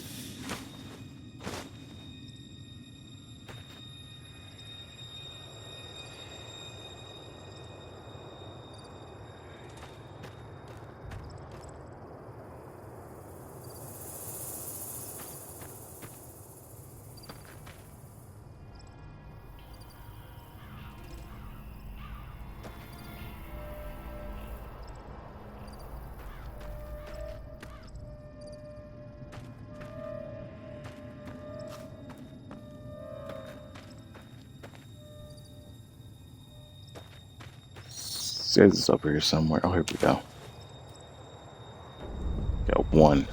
Says it's over here somewhere. Oh, here we go. Got one.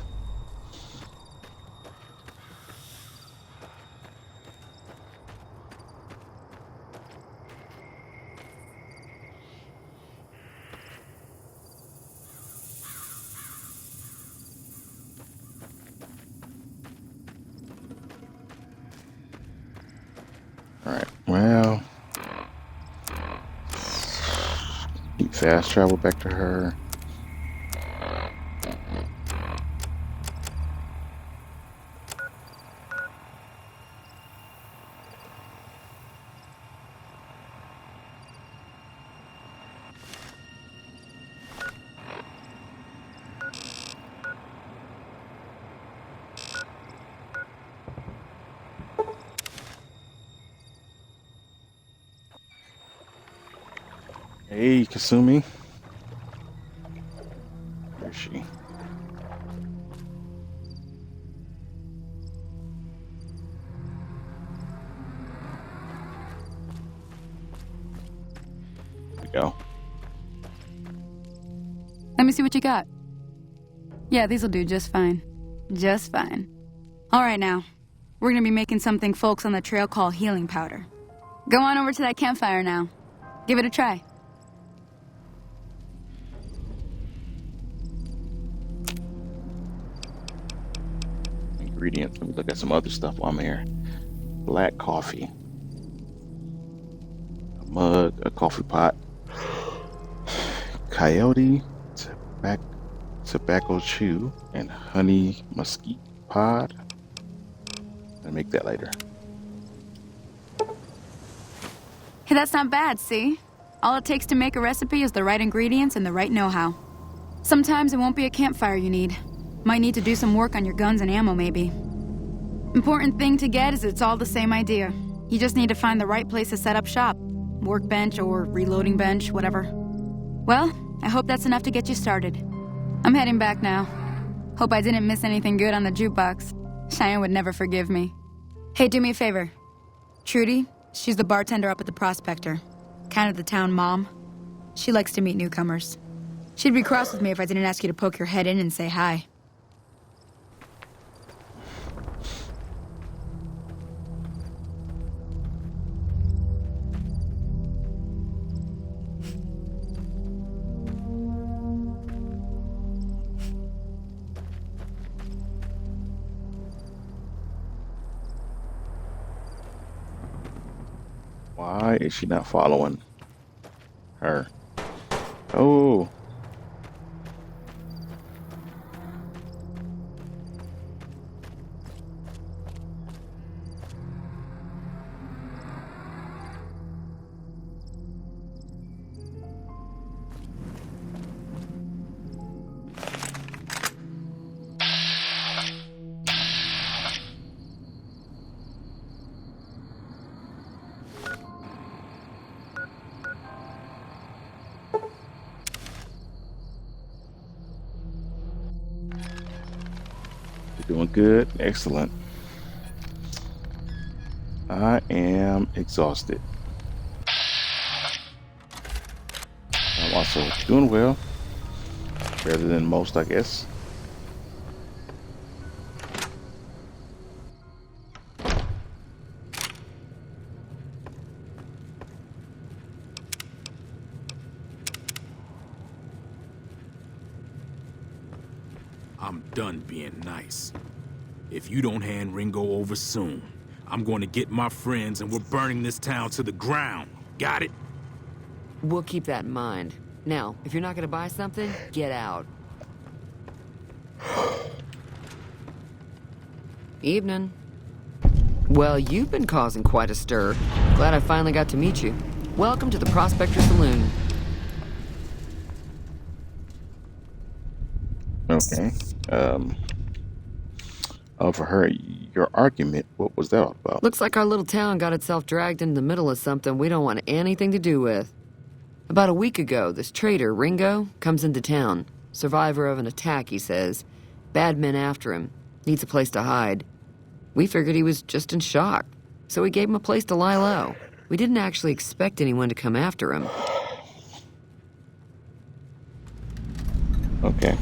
All right. Well. Fast travel back to her. Hey, Kasumi. Where is she? go. Let me see what you got. Yeah, these'll do just fine. Just fine. All right, now. We're gonna be making something folks on the trail call healing powder. Go on over to that campfire now. Give it a try. Ingredients. Let me look at some other stuff while I'm here. Black coffee. A mug, a coffee pot. Coyote, tobacco chew, and honey mesquite pod. I'll make that later. Hey, that's not bad, see? All it takes to make a recipe is the right ingredients and the right know-how. Sometimes it won't be a campfire you need. Might need to do some work on your guns and ammo, maybe. Important thing to get is it's all the same idea. You just need to find the right place to set up shop. Workbench or reloading bench, whatever. Well, I hope that's enough to get you started. I'm heading back now. Hope I didn't miss anything good on the jukebox. Cheyenne would never forgive me. Hey, do me a favor. Trudy, she's the bartender up at the Prospector. Kind of the town mom. She likes to meet newcomers. She'd be cross with me if I didn't ask you to poke your head in and say hi. Why is she not following her? Oh. Doing good. Excellent. I am exhausted. I'm also doing well. Better than most, I guess. I'm done being nice. If you don't hand Ringo over soon, I'm going to get my friends and we're burning this town to the ground. Got it? We'll keep that in mind. Now, if you're not going to buy something, get out. Evening. Well, you've been causing quite a stir. Glad I finally got to meet you. Welcome to the Prospector Saloon. Okay. For her, your argument, what was that all about? Looks like our little town got itself dragged into the middle of something we don't want anything to do with. About a week ago, this traitor, Ringo, comes into town. Survivor of an attack, he says. Bad men after him. Needs a place to hide. We figured he was just in shock, so we gave him a place to lie low. We didn't actually expect anyone to come after him. Okay.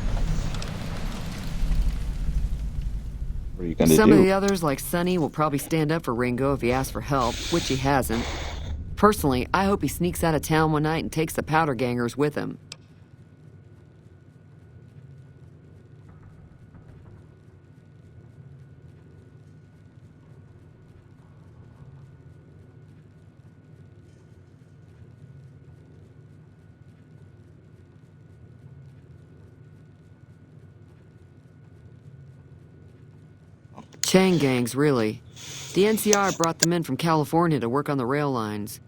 What are you gonna do? Some of the others, like Sonny, will probably stand up for Ringo if he asks for help, which he hasn't. Personally, I hope he sneaks out of town one night and takes the powder gangers with him. Chain gangs, really. The NCR brought them in from California to work on the rail lines.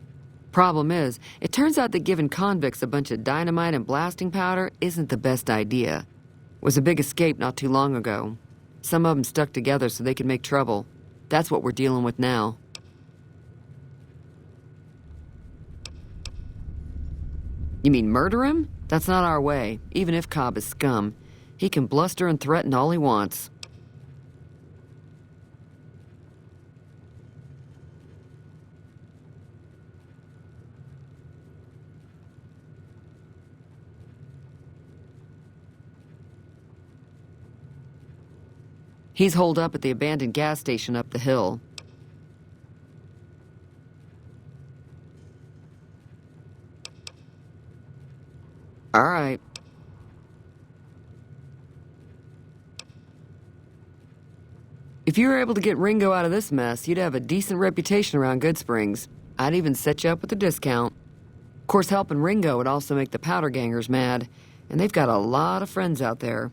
Problem is, it turns out that giving convicts a bunch of dynamite and blasting powder isn't the best idea. It was a big escape not too long ago. Some of them stuck together so they could make trouble. That's what we're dealing with now. You mean murder him? That's not our way, even if Cobb is scum. He can bluster and threaten all he wants. He's holed up at the abandoned gas station up the hill. All right. If you were able to get Ringo out of this mess, you'd have a decent reputation around Goodsprings. I'd even set you up with a discount. Of course, helping Ringo would also make the Powder Gangers mad, and they've got a lot of friends out there.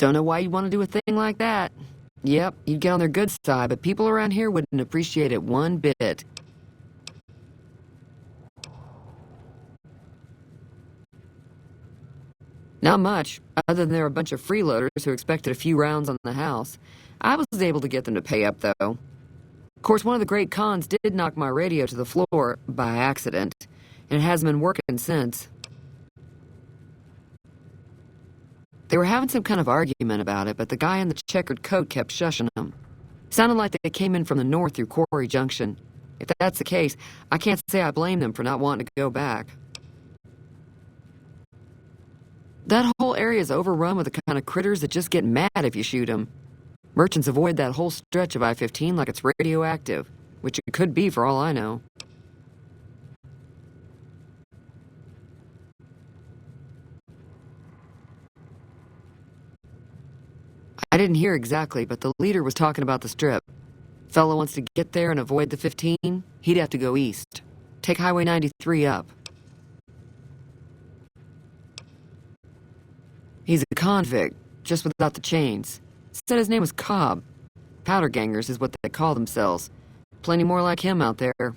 Don't know why you'd want to do a thing like that. Yep, you'd get on their good side, but people around here wouldn't appreciate it one bit. Not much, other than there were a bunch of freeloaders who expected a few rounds on the house. I was able to get them to pay up, though. Of course, one of the great cons did knock my radio to the floor by accident, and it hasn't been working since. They were having some kind of argument about it, but the guy in the checkered coat kept shushing them. Sounded like they came in from the north through Quarry Junction. If that's the case, I can't say I blame them for not wanting to go back. That whole area is overrun with the kind of critters that just get mad if you shoot them. Merchants avoid that whole stretch of I-15 like it's radioactive, which it could be for all I know. I didn't hear exactly, but the leader was talking about the strip. Fellow wants to get there and avoid the 15, he'd have to go east. Take Highway 93 up. He's a convict, just without the chains. Said his name was Cobb. Powder gangers is what they call themselves. Plenty more like him out there.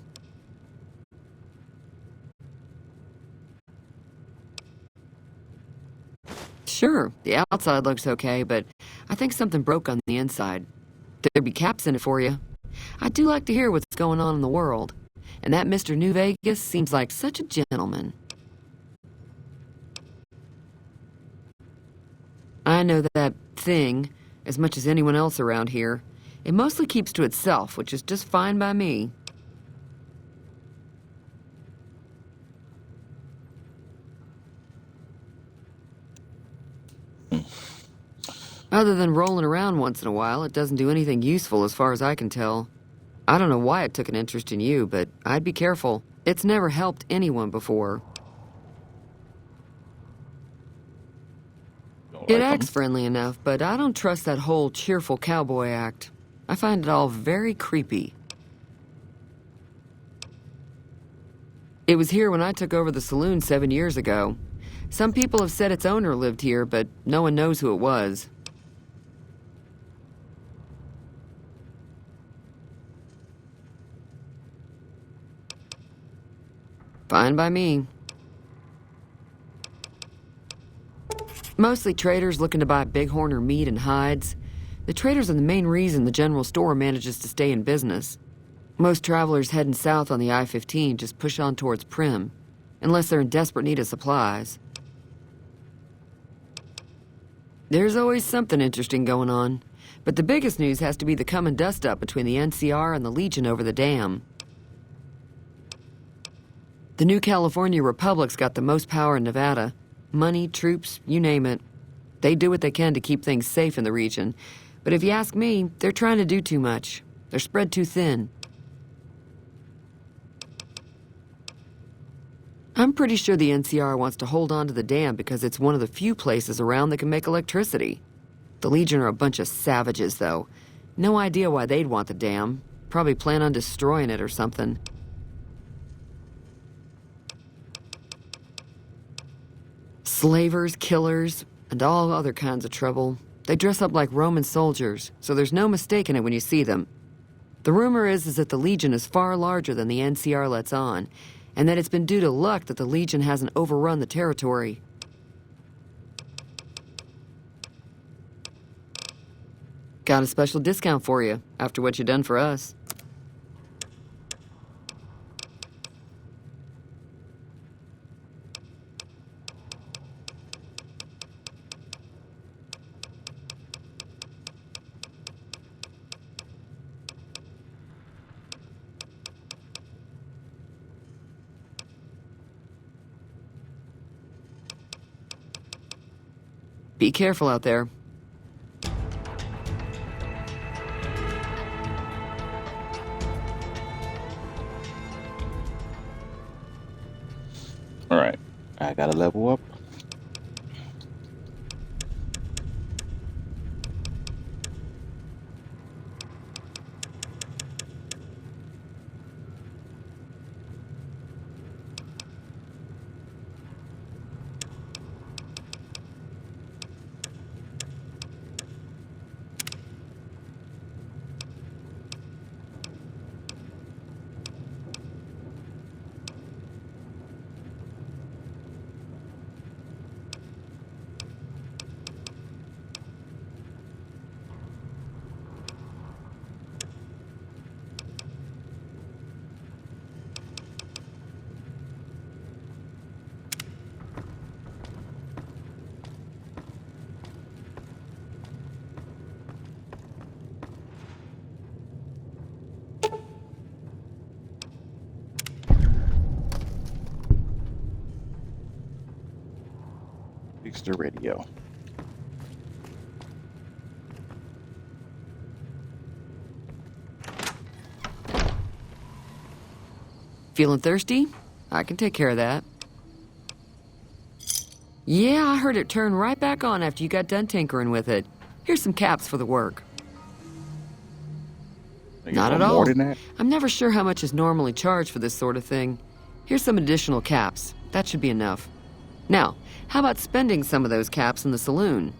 Sure, the outside looks okay, but I think something broke on the inside. There'd be caps in it for you. I do like to hear what's going on in the world. And that Mr. New Vegas seems like such a gentleman. I know that thing as much as anyone else around here. It mostly keeps to itself, which is just fine by me. Other than rolling around once in a while, it doesn't do anything useful as far as I can tell. I don't know why it took an interest in you, but I'd be careful. It's never helped anyone before. It acts friendly enough, but I don't trust that whole cheerful cowboy act. I find it all very creepy. It was here when I took over the saloon 7 years ago. Some people have said its owner lived here, but no one knows who it was. Fine by me. Mostly traders looking to buy bighorn or meat and hides. The traders are the main reason the general store manages to stay in business. Most travelers heading south on the I-15 just push on towards Primm, unless they're in desperate need of supplies. There's always something interesting going on, but the biggest news has to be the coming dust-up between the NCR and the Legion over the dam. The New California Republic's got the most power in Nevada. Money, troops, you name it. They do what they can to keep things safe in the region. But if you ask me, they're trying to do too much. They're spread too thin. I'm pretty sure the NCR wants to hold on to the dam because it's one of the few places around that can make electricity. The Legion are a bunch of savages, though. No idea why they'd want the dam. Probably plan on destroying it or something. Slavers, killers, and all other kinds of trouble. They dress up like Roman soldiers, so there's no mistaking it when you see them. The rumor is that the Legion is far larger than the NCR lets on, and that it's been due to luck that the Legion hasn't overrun the territory. Got a special discount for you, after what you've done for us. Be careful out there. All right, I gotta level up. Fix the radio. Feeling thirsty? I can take care of that. Yeah, I heard it turn right back on after you got done tinkering with it. Here's some caps for the work. Not at all. More than that? I'm never sure how much is normally charged for this sort of thing. Here's some additional caps. That should be enough. Now, how about spending some of those caps in the saloon?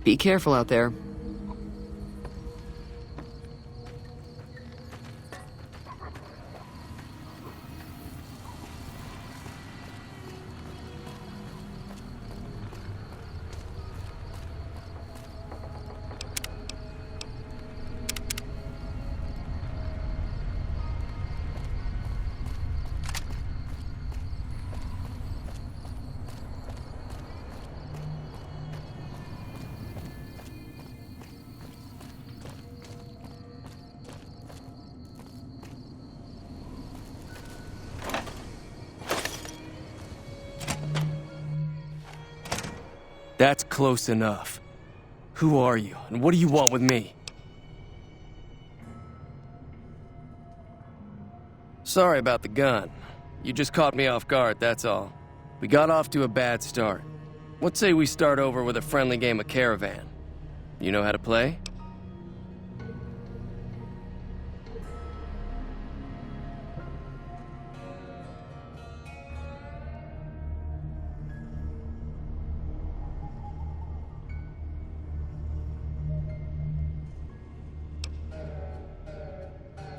Be careful out there. That's close enough. Who are you, and what do you want with me? Sorry about the gun. You just caught me off guard, that's all. We got off to a bad start. What say we start over with a friendly game of Caravan? You know how to play?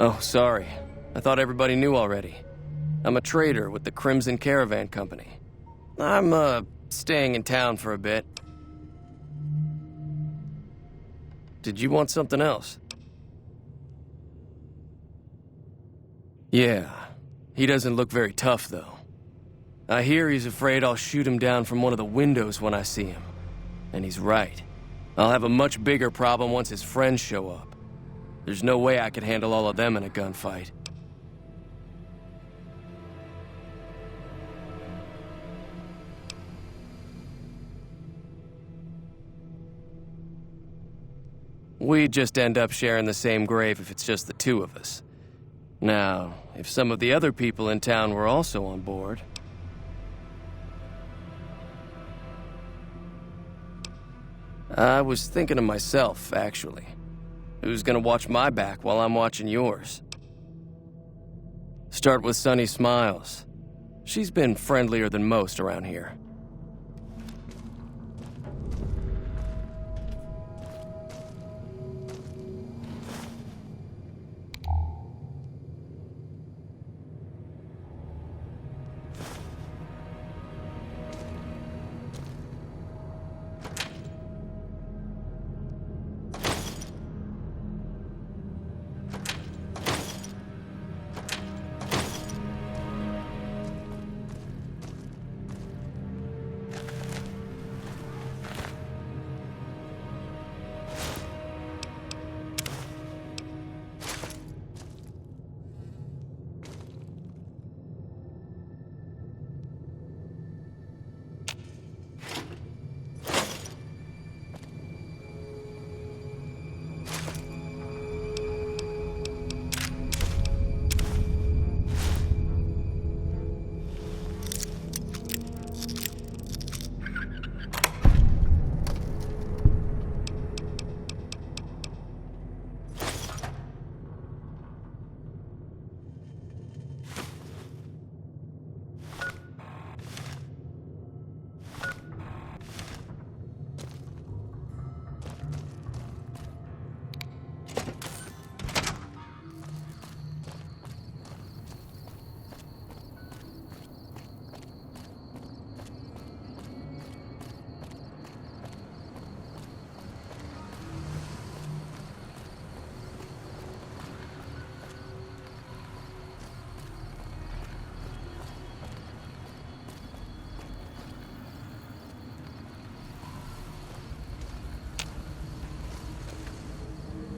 Oh, sorry. I thought everybody knew already. I'm a trader with the Crimson Caravan Company. I'm, staying in town for a bit. Did you want something else? Yeah. He doesn't look very tough, though. I hear he's afraid I'll shoot him down from one of the windows when I see him. And he's right. I'll have a much bigger problem once his friends show up. There's no way I could handle all of them in a gunfight. We'd just end up sharing the same grave if it's just the two of us. Now, if some of the other people in town were also on board... I was thinking of myself, actually. Who's gonna watch my back while I'm watching yours? Start with Sunny Smiles. She's been friendlier than most around here.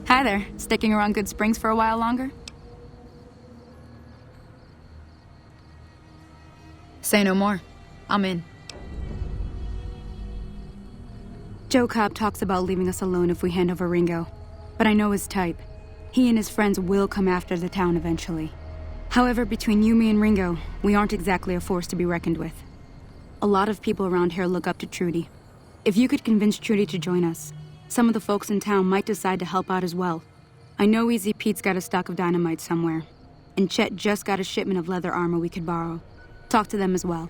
Hi there. Sticking around Good Springs for a while longer? Say no more. I'm in. Joe Cobb talks about leaving us alone if we hand over Ringo. But I know his type. He and his friends will come after the town eventually. However, between you, me, and Ringo, we aren't exactly a force to be reckoned with. A lot of people around here look up to Trudy. If you could convince Trudy to join us, some of the folks in town might decide to help out as well. I know Easy Pete's got a stock of dynamite somewhere, and Chet just got a shipment of leather armor we could borrow. Talk to them as well.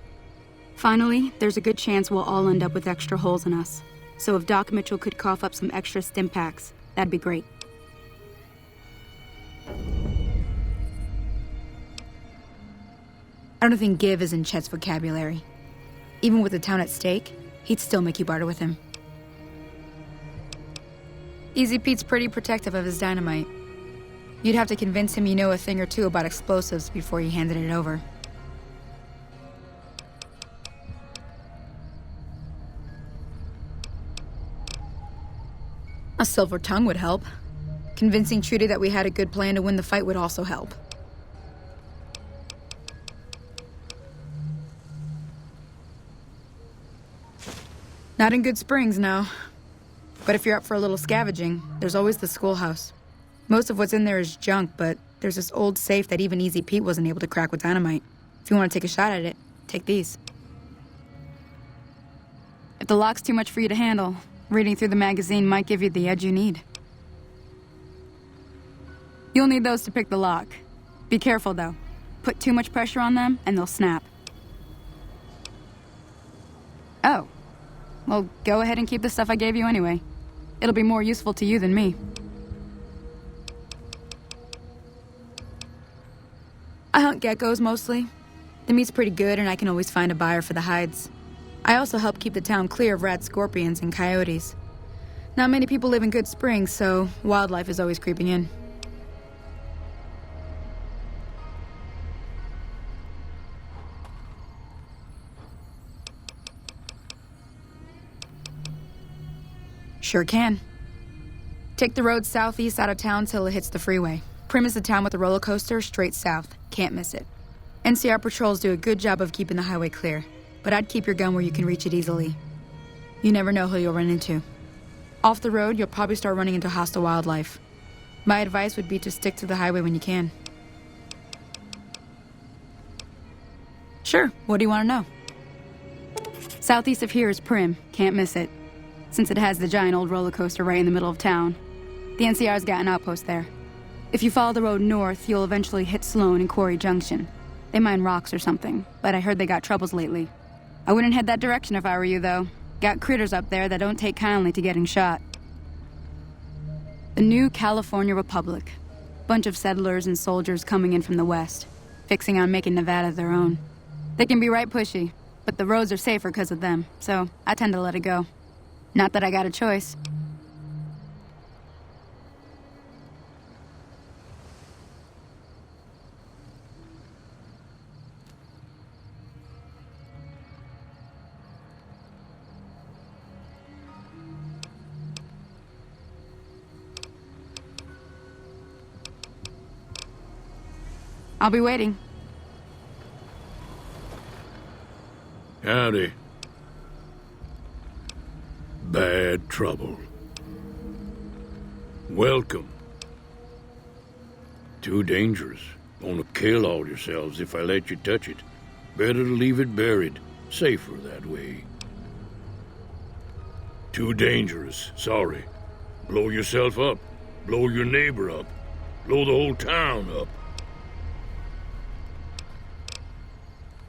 Finally, there's a good chance we'll all end up with extra holes in us. So if Doc Mitchell could cough up some extra stim packs, that'd be great. I don't think give is in Chet's vocabulary. Even with the town at stake, he'd still make you barter with him. Easy Pete's pretty protective of his dynamite. You'd have to convince him you know a thing or two about explosives before you handed it over. A silver tongue would help. Convincing Trudy that we had a good plan to win the fight would also help. Not in Good Springs, no. But if you're up for a little scavenging, there's always the schoolhouse. Most of what's in there is junk, but there's this old safe that even Easy Pete wasn't able to crack with dynamite. If you want to take a shot at it, take these. If the lock's too much for you to handle, reading through the magazine might give you the edge you need. You'll need those to pick the lock. Be careful, though. Put too much pressure on them, and they'll snap. Oh. Well, go ahead and keep the stuff I gave you anyway. It'll be more useful to you than me. I hunt geckos, mostly. The meat's pretty good, and I can always find a buyer for the hides. I also help keep the town clear of rat scorpions and coyotes. Not many people live in Good Springs, so wildlife is always creeping in. Sure can. Take the road southeast out of town till it hits the freeway. Primm is the town with the roller coaster straight south. Can't miss it. NCR patrols do a good job of keeping the highway clear, but I'd keep your gun where you can reach it easily. You never know who you'll run into. Off the road, you'll probably start running into hostile wildlife. My advice would be to stick to the highway when you can. Sure, what do you want to know? Southeast of here is Primm. Can't miss it. Since it has the giant old roller coaster right in the middle of town. The NCR's got an outpost there. If you follow the road north, you'll eventually hit Sloan and Quarry Junction. They mine rocks or something, but I heard they got troubles lately. I wouldn't head that direction if I were you, though. Got critters up there that don't take kindly to getting shot. The new California Republic. Bunch of settlers and soldiers coming in from the west, fixing on making Nevada their own. They can be right pushy, but the roads are safer because of them, so I tend to let it go. Not that I got a choice. I'll be waiting. Howdy. Bad trouble. Welcome. Too dangerous. Gonna kill all yourselves if I let you touch it. Better to leave it buried. Safer that way. Too dangerous. Sorry. Blow yourself up. Blow your neighbor up. Blow the whole town up.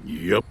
Yup.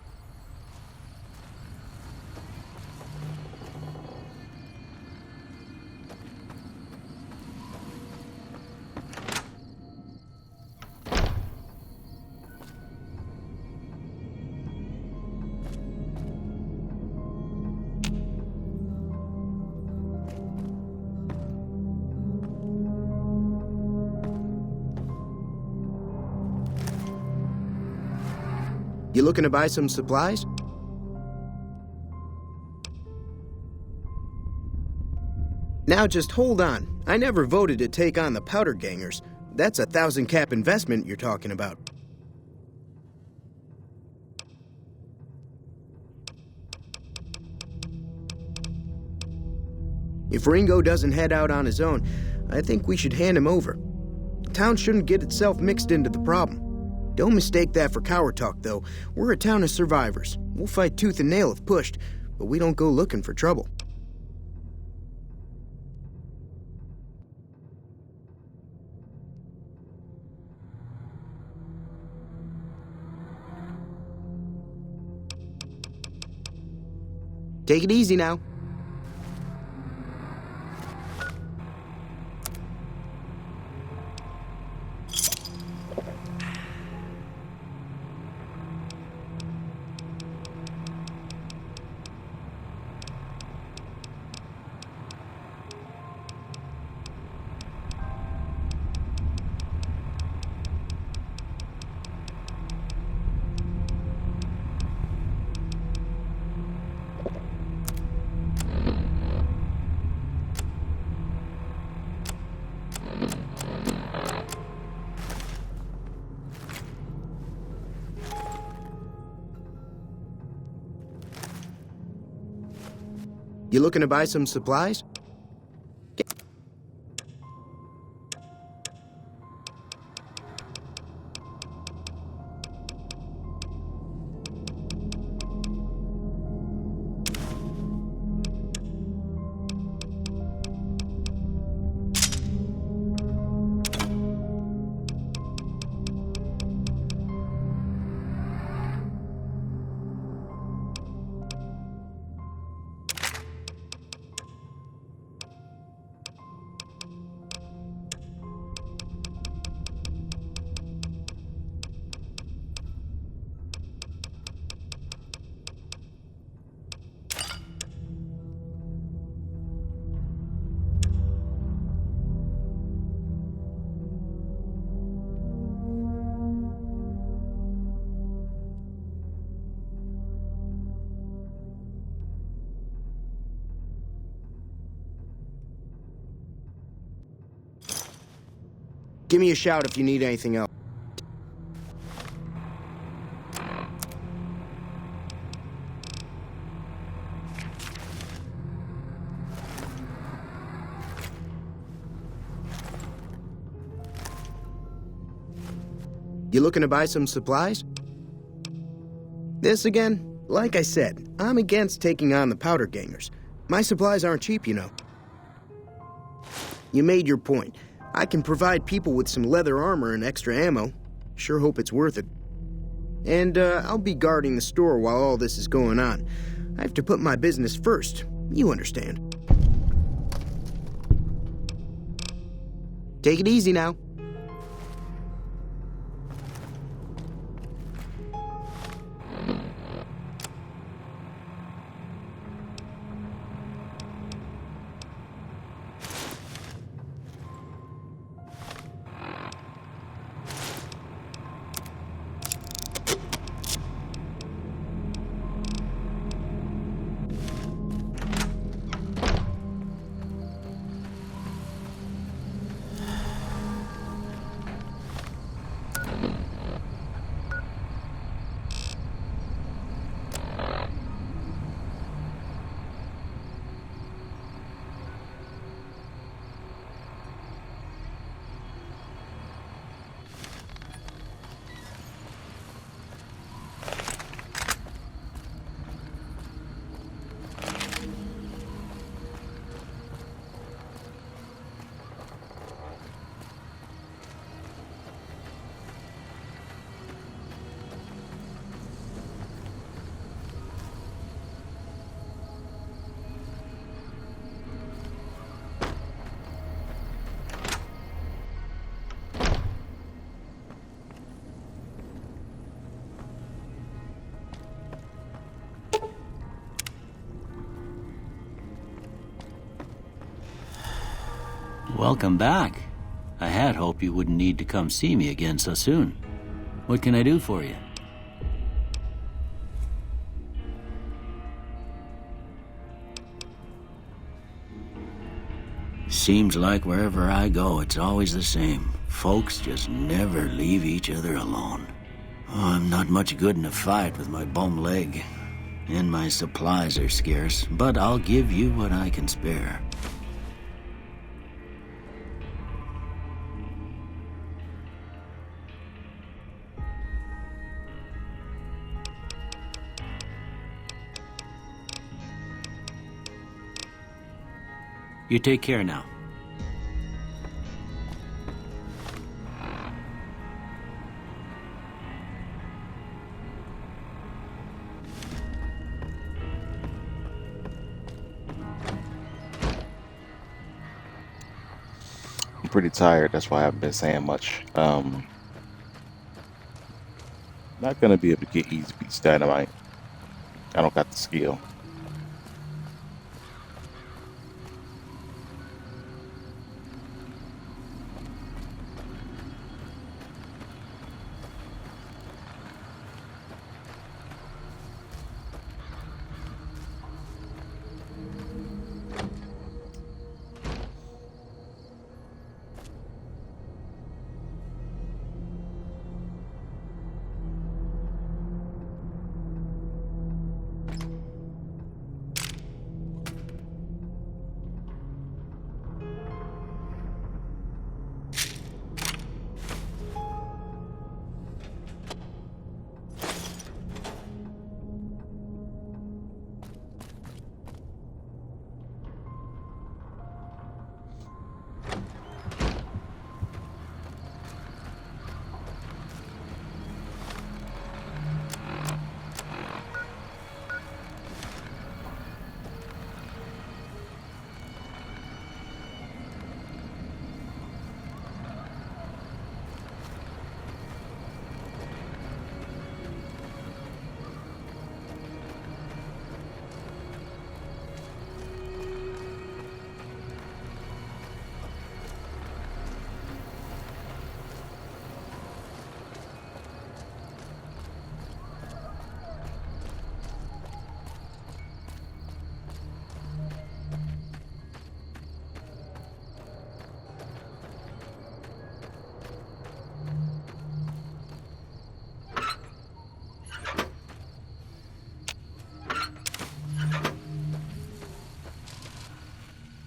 You looking to buy some supplies? Now just hold on. I never voted to take on the Powder Gangers. That's a 1,000 cap investment you're talking about. If Ringo doesn't head out on his own, I think we should hand him over. The town shouldn't get itself mixed into the problem. Don't mistake that for coward talk, though. We're a town of survivors. We'll fight tooth and nail if pushed, but we don't go looking for trouble. Take it easy now. You looking to buy some supplies? Give me a shout if you need anything else. You looking to buy some supplies? This again? Like I said, I'm against taking on the powder gangers. My supplies aren't cheap, you know. You made your point. I can provide people with some leather armor and extra ammo. Sure hope it's worth it. And I'll be guarding the store while all this is going on. I have to put my business first. You understand. Take it easy now. Welcome back. I had hoped you wouldn't need to come see me again so soon. What can I do for you? Seems like wherever I go, it's always the same. Folks just never leave each other alone. Oh, I'm not much good in a fight with my bum leg. And my supplies are scarce, but I'll give you what I can spare. You take care now. I'm pretty tired. That's why I haven't been saying much. Not gonna be able to get Easy Beats Dynamite. I don't got the skill.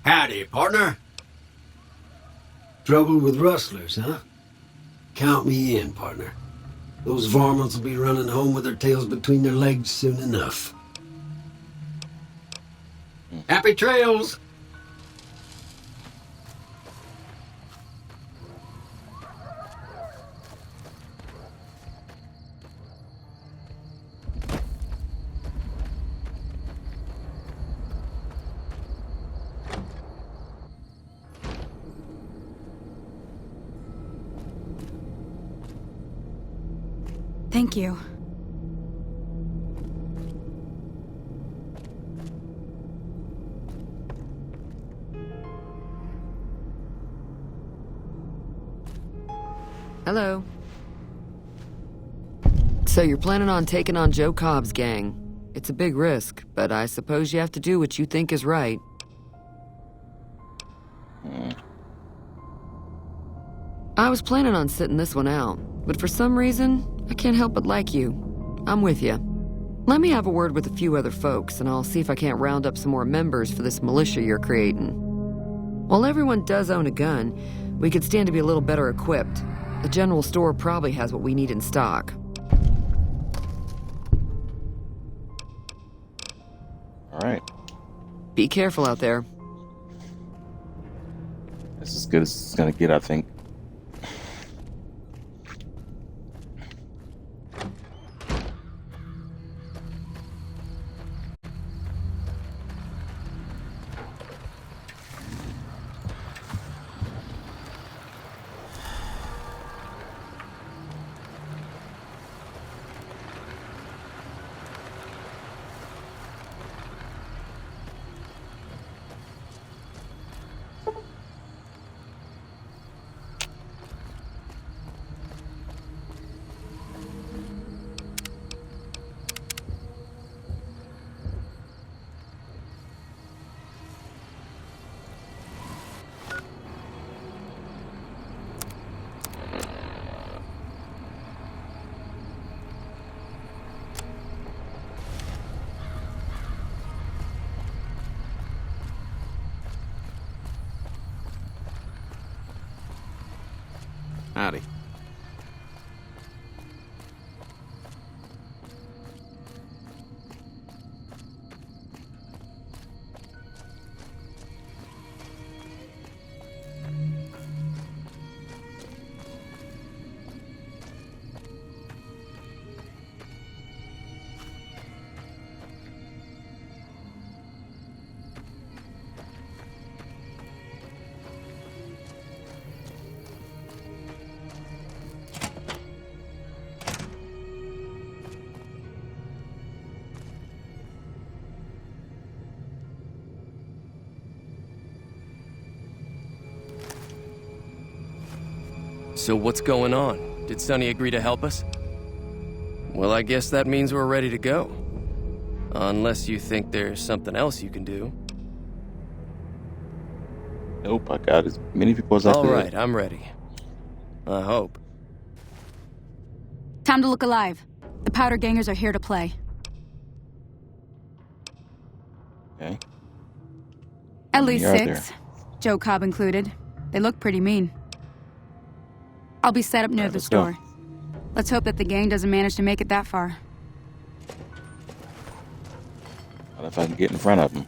Howdy, partner. Trouble with rustlers, huh? Count me in, partner. Those varmints will be running home with their tails between their legs soon enough. Happy trails! Thank you. Hello. So you're planning on taking on Joe Cobb's gang. It's a big risk, but I suppose you have to do what you think is right. I was planning on sitting this one out, but for some reason, I can't help but like you. I'm with you. Let me have a word with a few other folks, and I'll see if I can't round up some more members for this militia you're creating. While everyone does own a gun, we could stand to be a little better equipped. The general store probably has what we need in stock. All right. Be careful out there. This is as good as it's gonna get, I think. Howdy. So what's going on? Did Sonny agree to help us? Well, I guess that means we're ready to go. Unless you think there's something else you can do. Nope, I got as many people as I could. All right, I'm ready. I hope. Time to look alive. The Powder Gangers are here to play. Okay. At least You're out 6. Joe Cobb included. They look pretty mean. I'll be set up near the store. Let's hope that the gang doesn't manage to make it that far. What if I can get in front of them?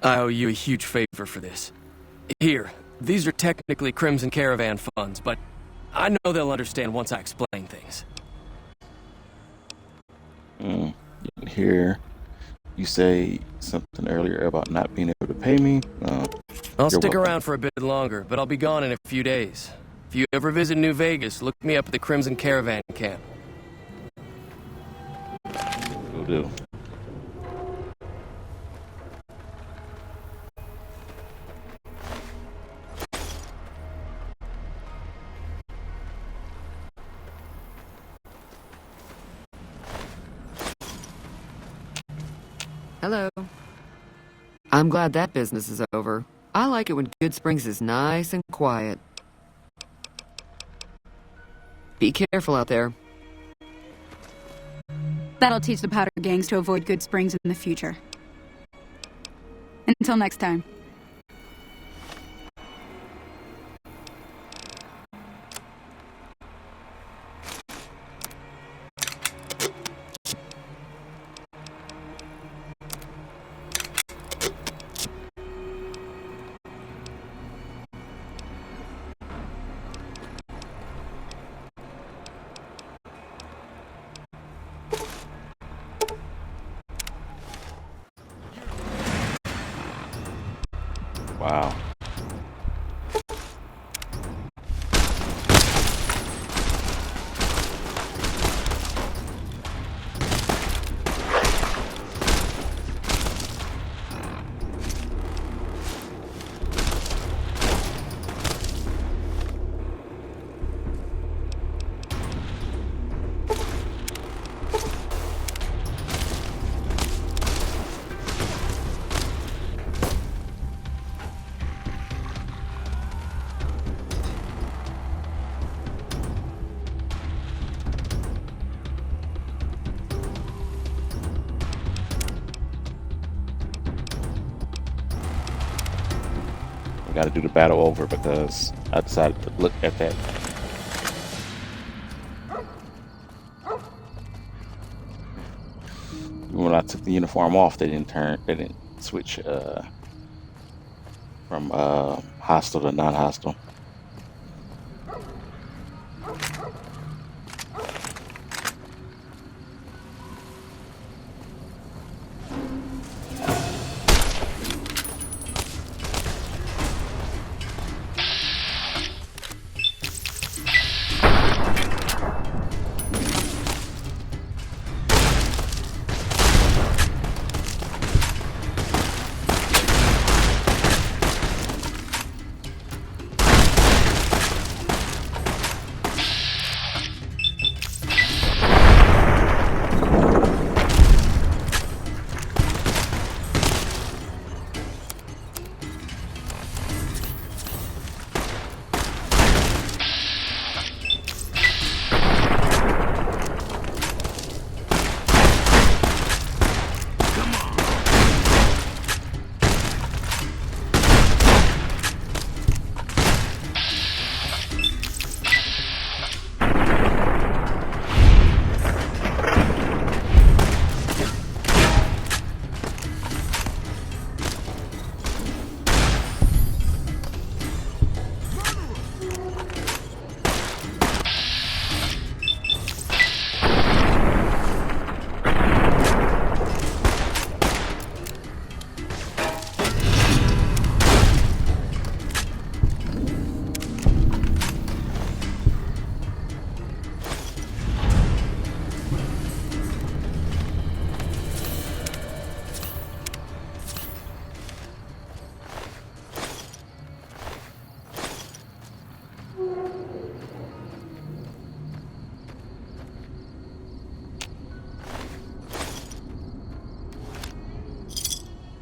I owe you a huge favor for this. Here, these are technically Crimson Caravan funds, but I know they'll understand once I explain things. Here, you say something earlier about not being able to pay me. I'll stick around for a bit longer, but I'll be gone in a few days. If you ever visit New Vegas, look me up at the Crimson Caravan camp. Will do. Hello. I'm glad that business is over. I like it when Goodsprings is nice and quiet. Be careful out there. That'll teach the Powder Gangs to avoid Goodsprings in the future. Until next time. Wow. Got to do the battle over because I decided to look at that. When I took the uniform off, they didn't switch from hostile to non-hostile.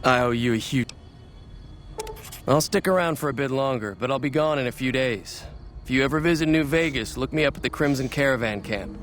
I owe you a huge... I'll stick around for a bit longer, but I'll be gone in a few days. If you ever visit New Vegas, look me up at the Crimson Caravan Camp.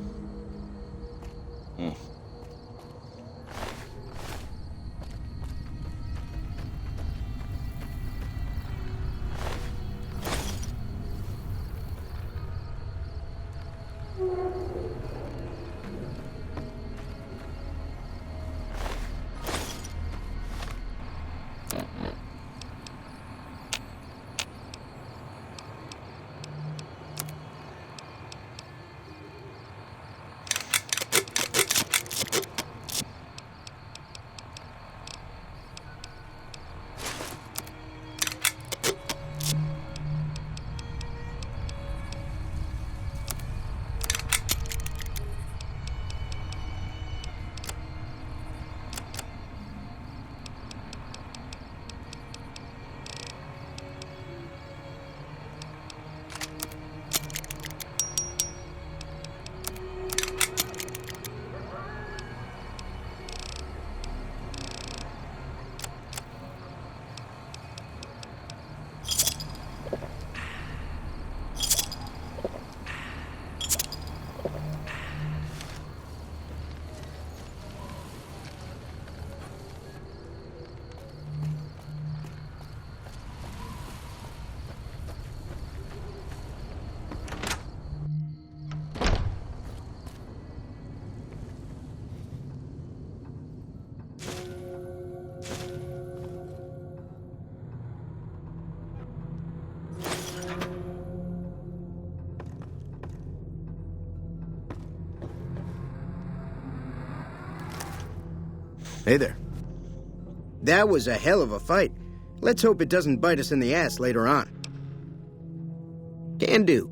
Hey there. That was a hell of a fight. Let's hope it doesn't bite us in the ass later on. Can do.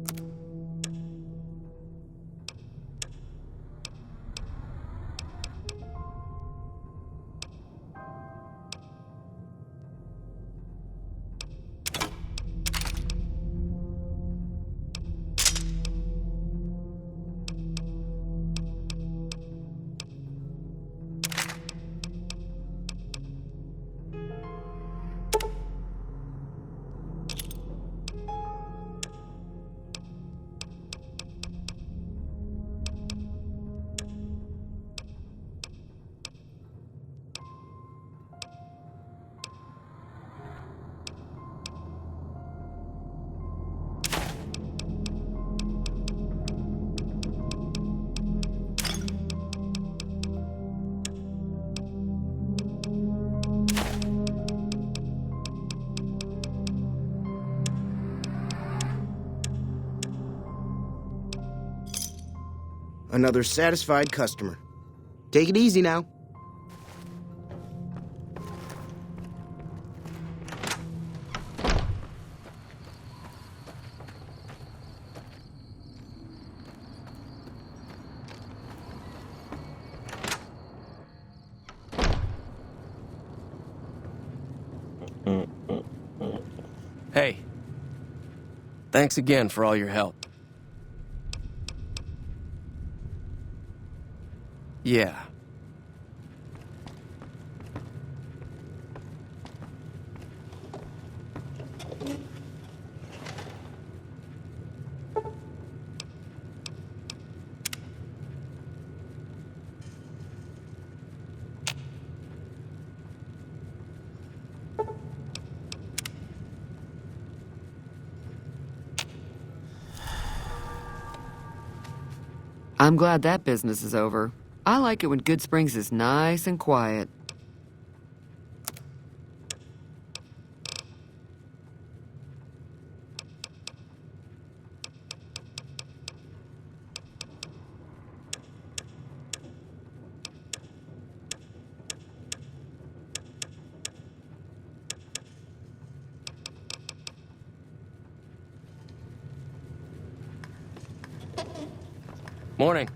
Another satisfied customer. Take it easy now. Hey. Thanks again for all your help. Yeah. I'm glad that business is over. I like it when Good Springs is nice and quiet. Morning.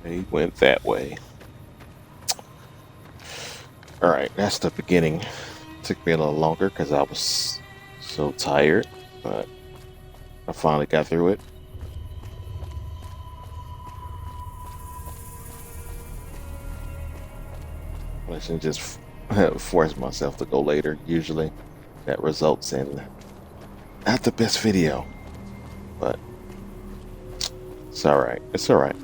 They went that way. Alright, that's the beginning. Took me a little longer because I was so tired, but I finally got through it. I should just force myself to go later. Usually that results in not the best video, but it's alright. It's alright.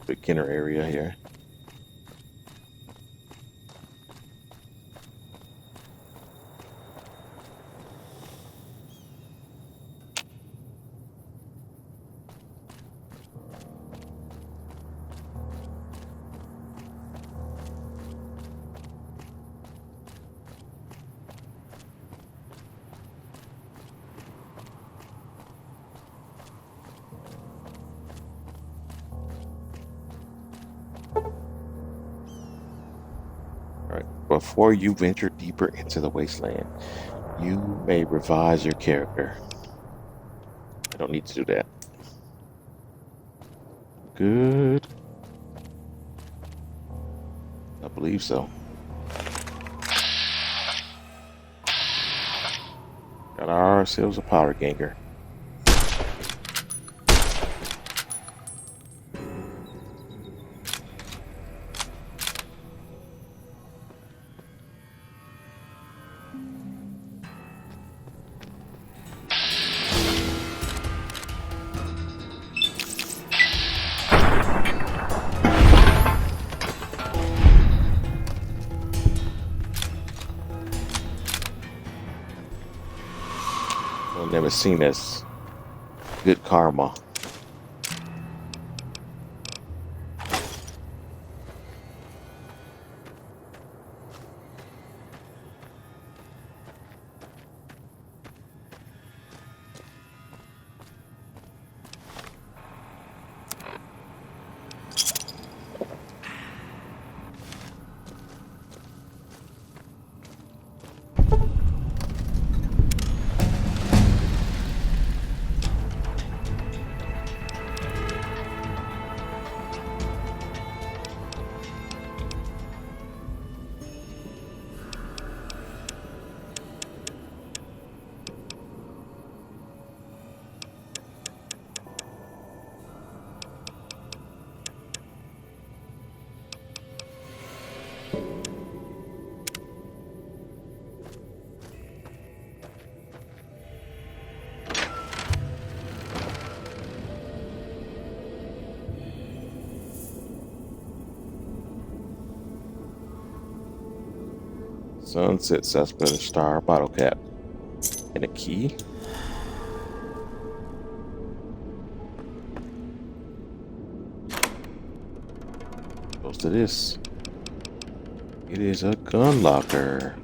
Beginner area here. Before you venture deeper into the wasteland, you may revise your character. I don't need to do that. Good. I believe so. Got ourselves a powder ganger. Never seen as good karma. Sunset Suspect Star bottle cap. And a key. Close to this. It is a gun locker.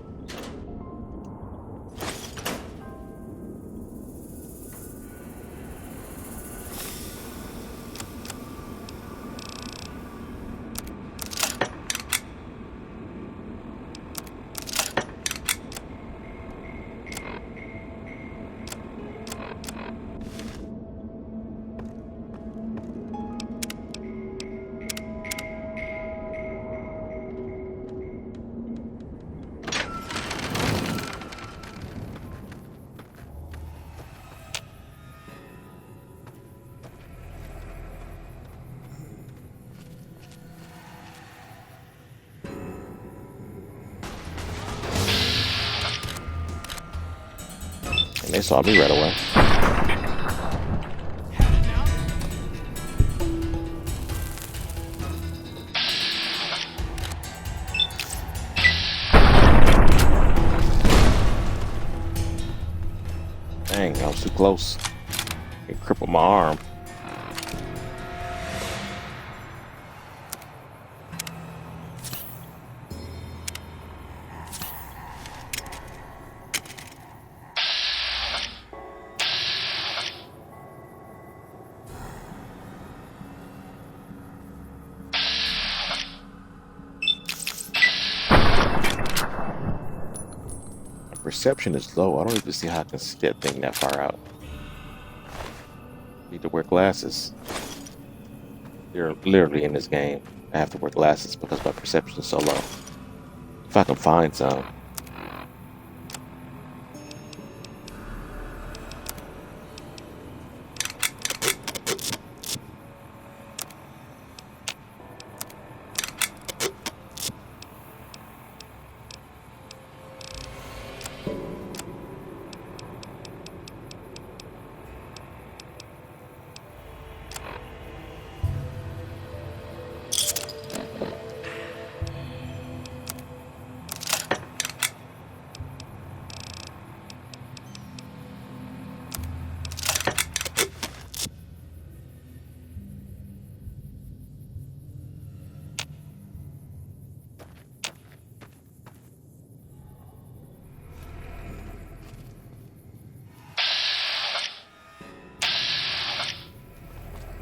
They saw me right away. Dang, I was too close. It crippled my arm. Perception is low. I don't even see how I can see that thing that far out. Need to wear glasses. They're literally in this game. I have to wear glasses because my perception is so low. If I can find some.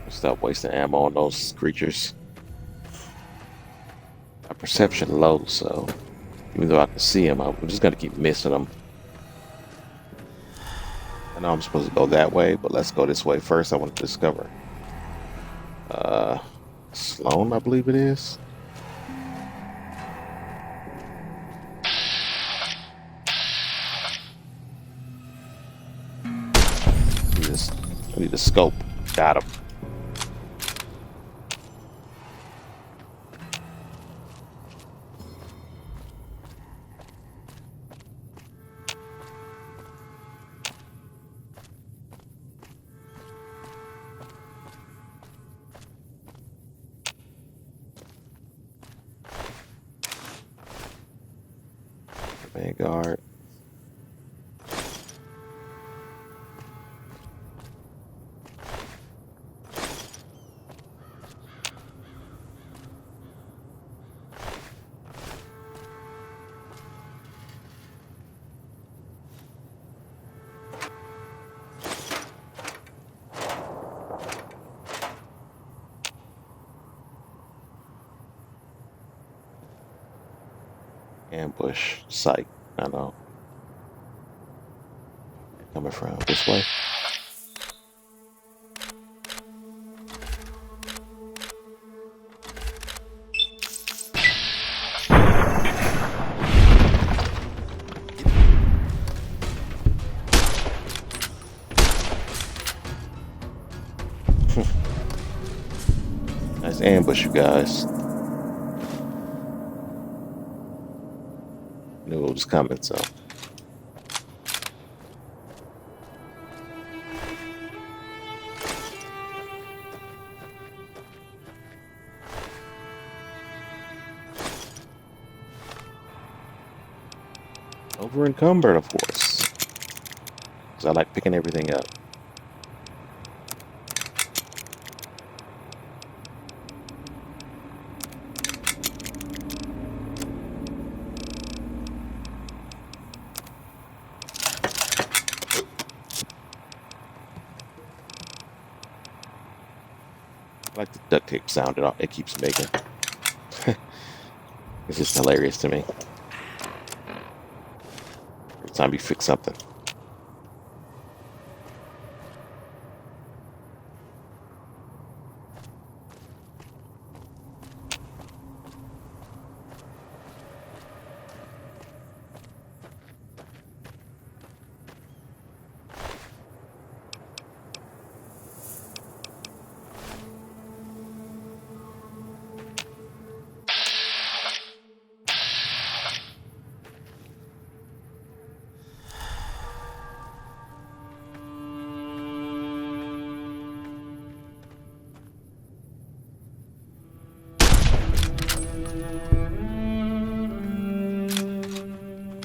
Stop wasting ammo on those creatures. My perception low, so even though I can see them, I'm just gonna keep missing them. I know I'm supposed to go that way, but let's go this way first. I want to discover Sloan, I believe it is. I need a scope. Got him. Vanguard. Ambush site. I know. Coming from this way. Nice ambush, you guys. Knew it was coming, so. Over encumbered, of course. Because I like picking everything up. I like the duct tape sound it keeps making. It's just hilarious to me. Every time you fix something.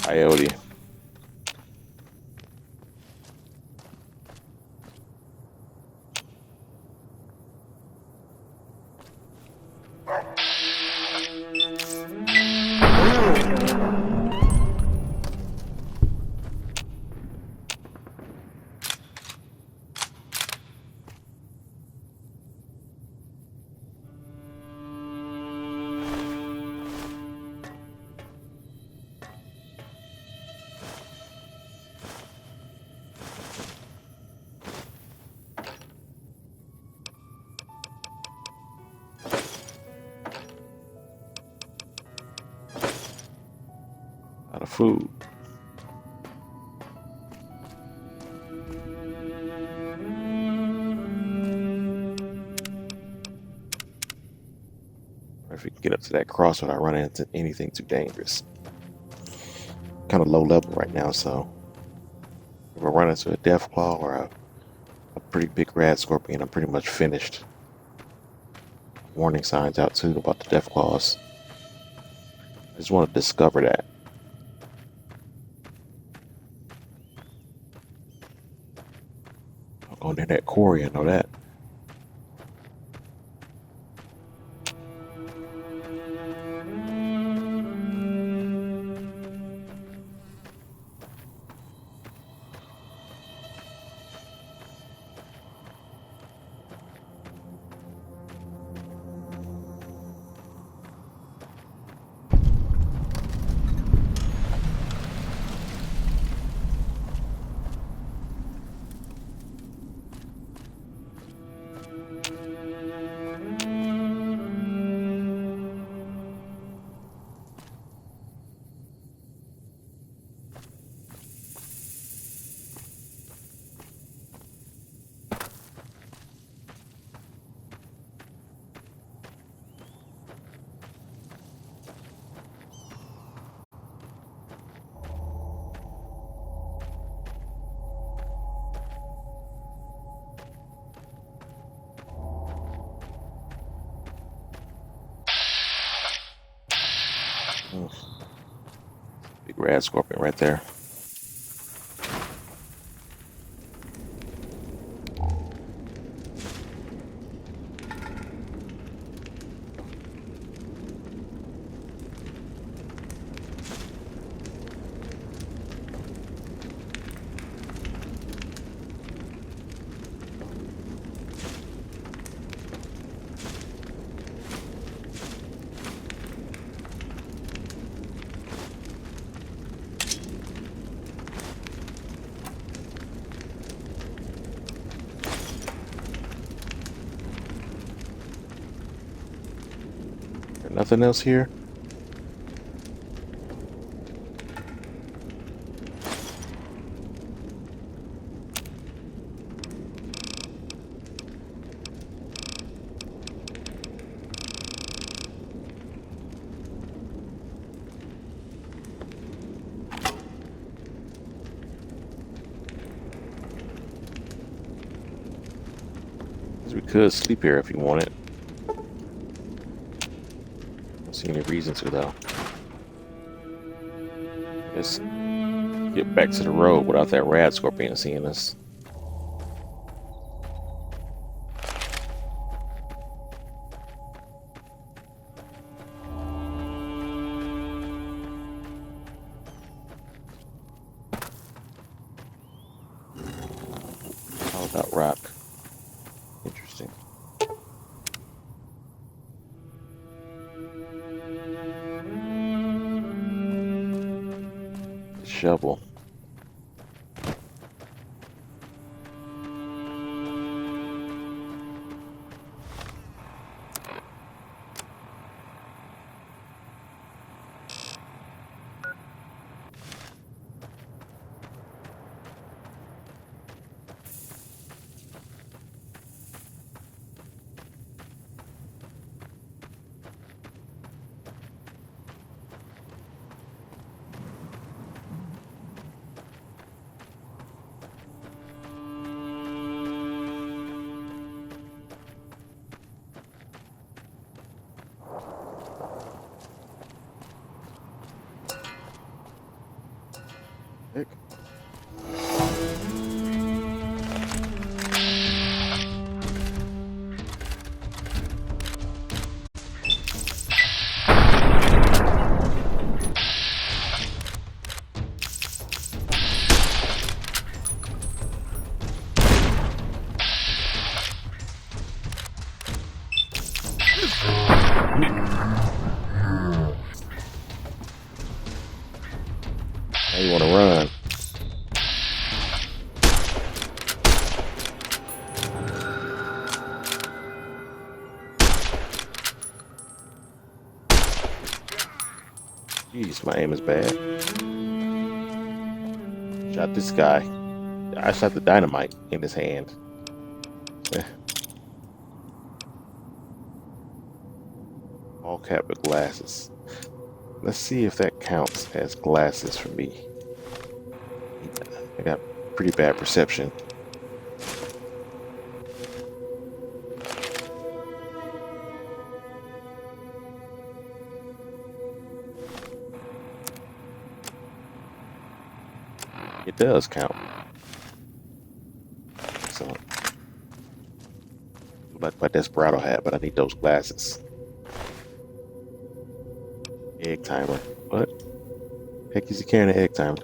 Coyote. food. If we can get up to that cross without running into anything too dangerous. Kind of low level right now, so if I run into a Deathclaw or a pretty big Rad Scorpion, I'm pretty much finished. Warning signs out too about the Deathclaws. I just want to discover that. I'll go near that quarry, I know that. Big Rad Scorpion right there. Nothing else here? We could sleep here if you wanted. See any reason to though. Let's get back to the road without that Rad Scorpion seeing us. All about rock. Interesting. Shovel. Heck. Now you want to run. Jeez, my aim is bad. Shot this guy. I shot the dynamite in his hand. All cap with glasses. Let's see if that counts as glasses for me. I got pretty bad perception. It does count. So, like my Desperado hat, but I need those glasses. Egg timer. What? Heck is he carrying an egg timer?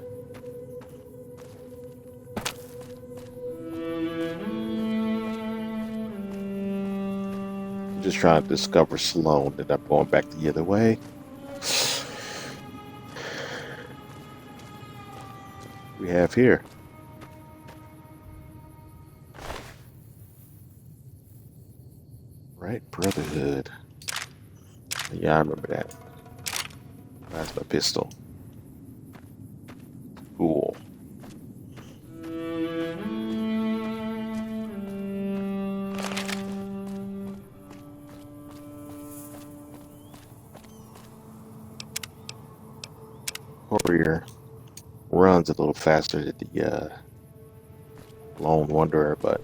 I'm just trying to discover Sloan, and I'm going back the other way. We have here. Right, Brotherhood. Yeah, I remember that. That's my pistol. Cool. Courier runs a little faster than the Lone Wanderer, but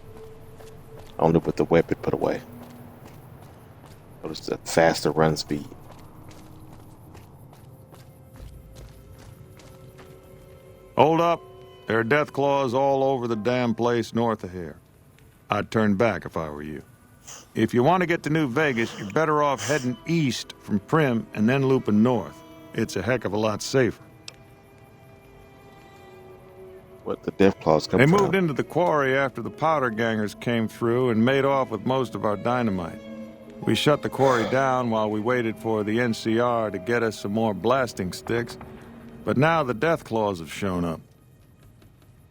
only with the weapon put away. Notice the faster run speed. Hold up. There are death claws all over the damn place north of here. I'd turn back if I were you. If you want to get to New Vegas, you're better off heading east from Primm and then looping north. It's a heck of a lot safer. What the death claws come They from? moved into the quarry after the powder gangers came through and made off with most of our dynamite. We shut the quarry down while we waited for the NCR to get us some more blasting sticks. But now the death claws have shown up.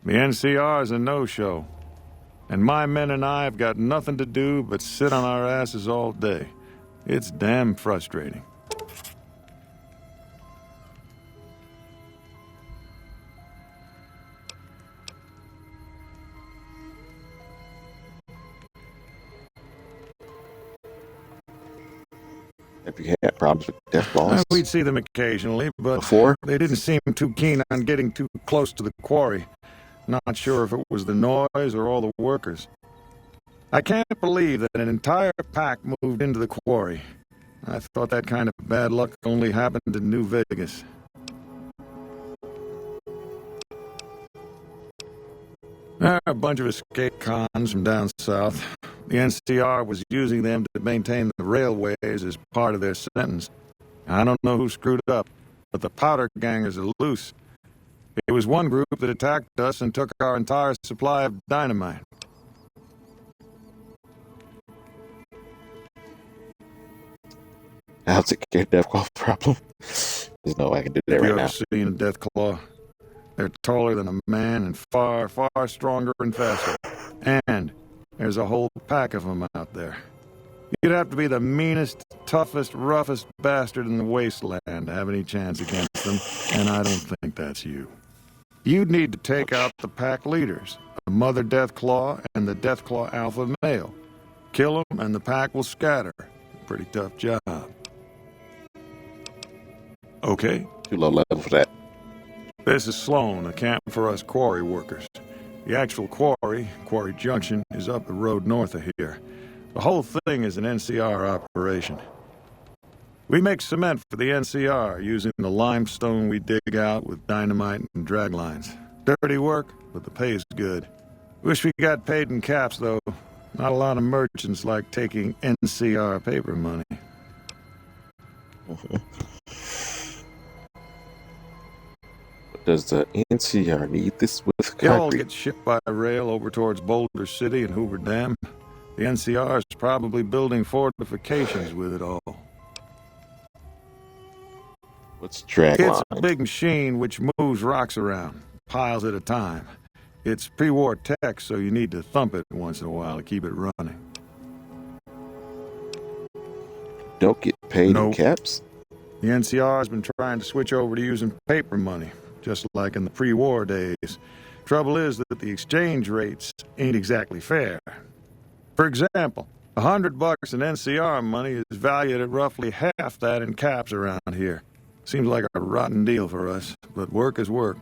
The NCR's a no-show. And my men and I have got nothing to do but sit on our asses all day. It's damn frustrating. Have you had problems with death claws? We'd see them occasionally, but before? They didn't seem too keen on getting too close to the quarry. Not sure if it was the noise or all the workers. I can't believe that an entire pack moved into the quarry. I thought that kind of bad luck only happened in New Vegas. There are a bunch of escaped cons from down south. The NCR was using them to maintain the railways as part of their sentence. I don't know who screwed up, but the powder gangers are loose. It was one group that attacked us and took our entire supply of dynamite. I'll take care of death claw problem. There's no way I can do that Have right you now. ever seen a death claw? They're taller than a man and far, far stronger and faster. And there's a whole pack of them out there. You'd have to be the meanest, toughest, roughest bastard in the wasteland to have any chance against them, and I don't think that's you. You'd need to take out the pack leaders, the Mother Deathclaw and the Deathclaw Alpha Male. Kill them and the pack will scatter. Pretty tough job. Okay. Too low level for that. This is Sloan, a camp for us quarry workers. The actual quarry, Quarry Junction, is up the road north of here. The whole thing is an NCR operation. We make cement for the NCR using the limestone we dig out with dynamite and drag lines. Dirty work, but the pay's good. Wish we got paid in caps, though. Not a lot of merchants like taking NCR paper money. Does the NCR need this with It all concrete? gets shipped by rail over towards Boulder City and Hoover Dam. The NCR is probably building fortifications with it all. What's drag It's line? a big machine which moves rocks around, piles at a time. It's pre-war tech, so you need to thump it once in a while to keep it running. Don't get paid in Nope. caps? The NCR has been trying to switch over to using paper money, just like in the pre-war days. Trouble is that the exchange rates ain't exactly fair. For example, $100 in NCR money is valued at roughly half that in caps around here. Seems like a rotten deal for us, but work is work.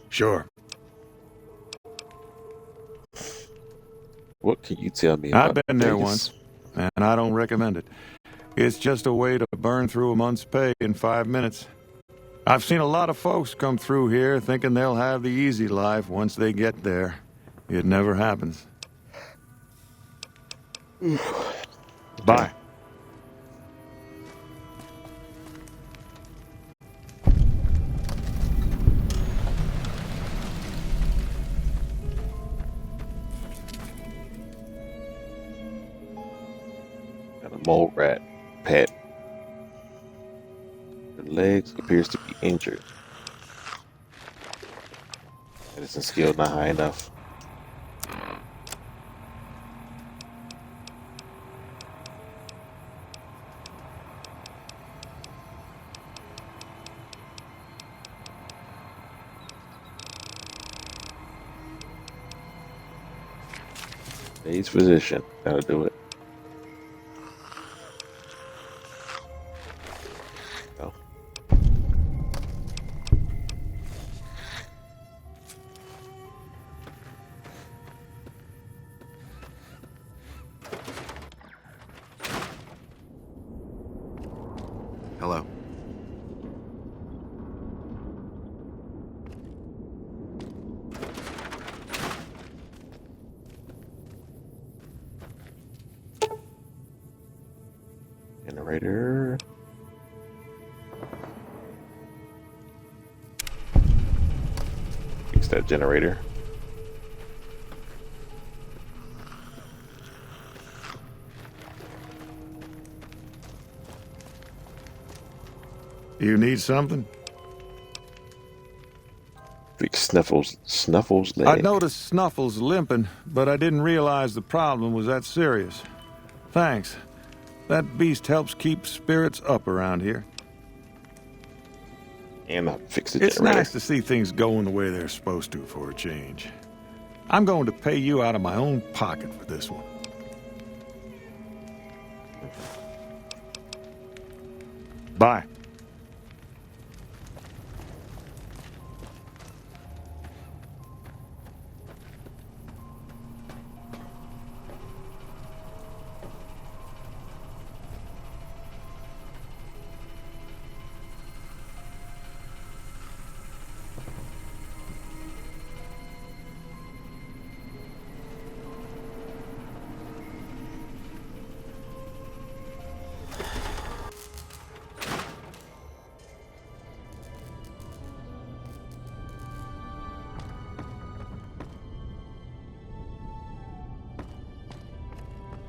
Sure. What can you tell me about I've been there Vegas? once, and I don't recommend it. It's just a way to burn through a month's pay in 5 minutes. I've seen a lot of folks come through here thinking they'll have the easy life once they get there. It never happens. Bye. Got a mole rat pet. Her legs appears to be injured. Medicine skill not high enough. Days physician, that'll do it. Go. Hello. Generator. Fix that generator. You need something? Fix Snuffles' leg. I noticed Snuffles limping, but I didn't realize the problem was that serious. Thanks. That beast helps keep spirits up around here. And I fix the It's generator. nice to see things going the way they're supposed to for a change. I'm going to pay you out of my own pocket for this one. Bye.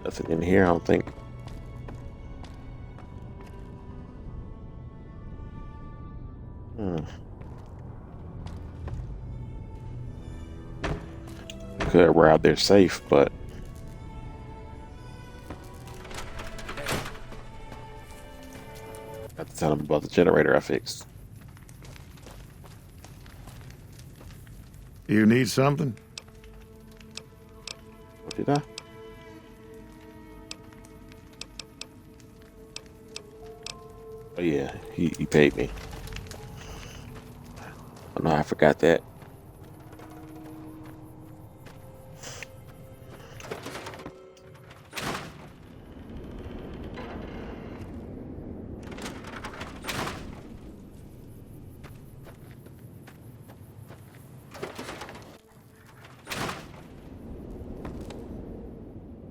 Nothing in here, I don't think. Could arrive there safe, but I have to tell them about the generator I fixed. You need something? What did I? Oh yeah, he paid me. Oh no, I forgot that.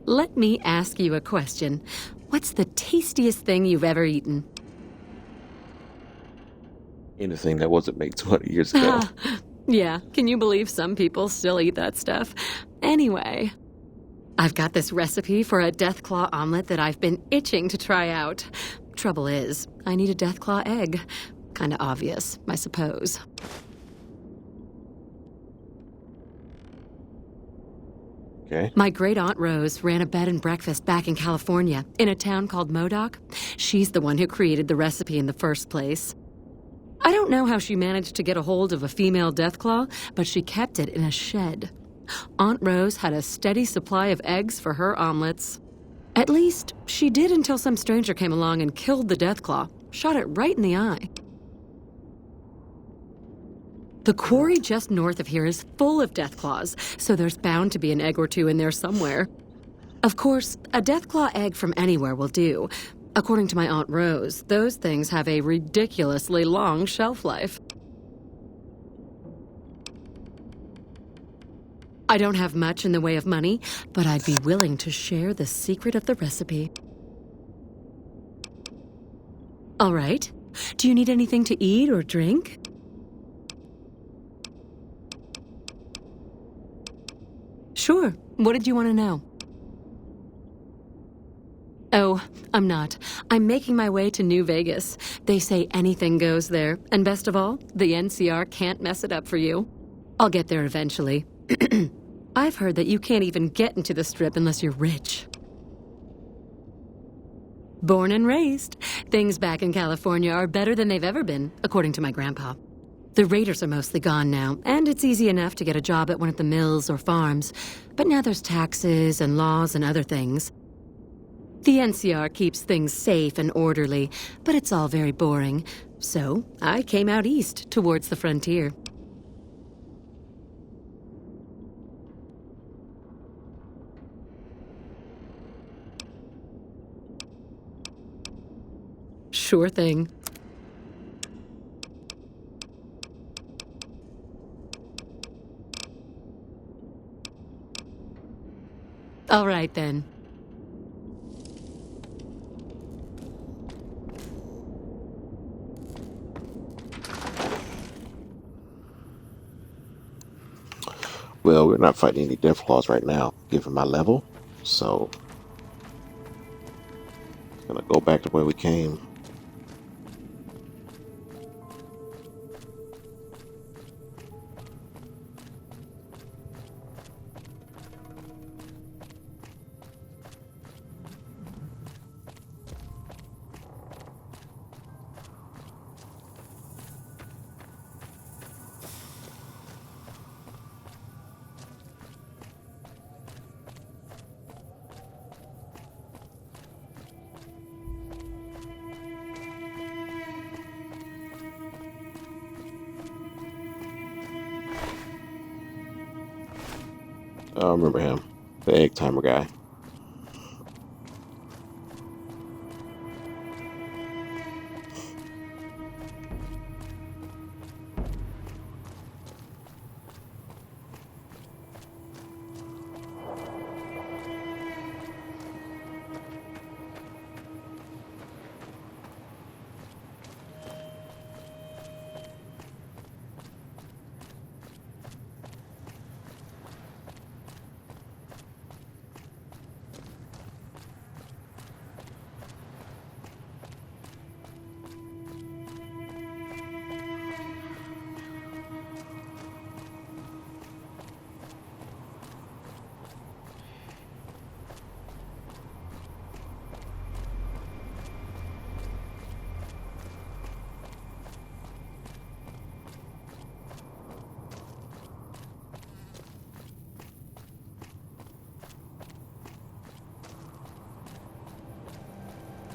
Let me ask you a question. What's the tastiest thing you've ever eaten? Anything that wasn't made 200 years ago. Yeah, can you believe some people still eat that stuff? Anyway, I've got this recipe for a Deathclaw omelet that I've been itching to try out. Trouble is, I need a Deathclaw egg. Kinda obvious, I suppose. Okay. My great-aunt Rose ran a bed and breakfast back in California, in a town called Modoc. She's the one who created the recipe in the first place. I don't know how she managed to get a hold of a female Deathclaw, but she kept it in a shed. Aunt Rose had a steady supply of eggs for her omelets. At least, she did until some stranger came along and killed the Deathclaw, shot it right in the eye. The quarry just north of here is full of Deathclaws, so there's bound to be an egg or two in there somewhere. Of course, a Deathclaw egg from anywhere will do. According to my Aunt Rose, those things have a ridiculously long shelf life. I don't have much in the way of money, but I'd be willing to share the secret of the recipe. All right. Do you need anything to eat or drink? Sure. What did you want to know? Oh, I'm not. I'm making my way to New Vegas. They say anything goes there, and best of all, the NCR can't mess it up for you. I'll get there eventually. I've heard that you can't even get into the Strip unless you're rich. Born and raised, things back in California are better than they've ever been, according to my grandpa. The raiders are mostly gone now, and it's easy enough to get a job at one of the mills or farms. But now there's taxes and laws and other things. The NCR keeps things safe and orderly, but it's all very boring. So I came out east, towards the frontier. Sure thing. All right, then. Well, we're not fighting any Deathclaws right now, given my level. So, gonna go back to where we came. I remember him, the egg timer guy.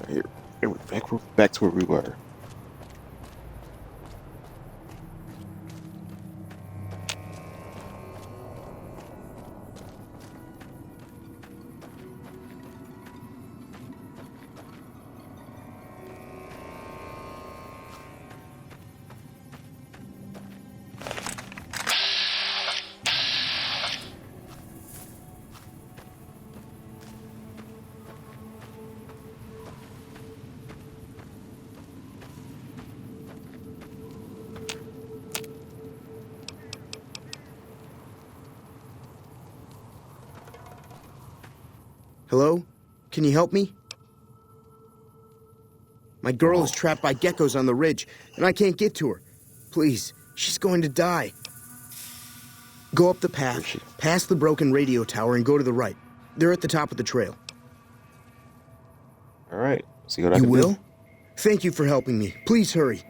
Here, back to where we were. Hello? Can you help me? My girl is trapped by geckos on the ridge, and I can't get to her. Please, she's going to die. Go up the path, past the broken radio tower, and go to the right. They're at the top of the trail. All right. See what I can do. You will? Thank you for helping me. Please hurry.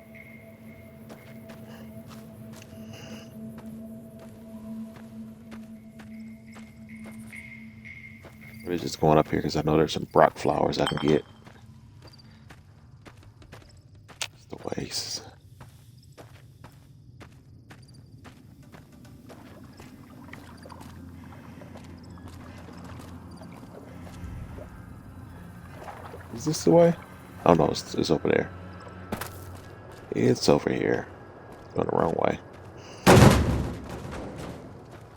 We're just going up here because I know there's some Brock flowers I can get. It's the waste. Is this the way? Oh no, it's over there. It's over here. Going the wrong way.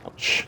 Ouch.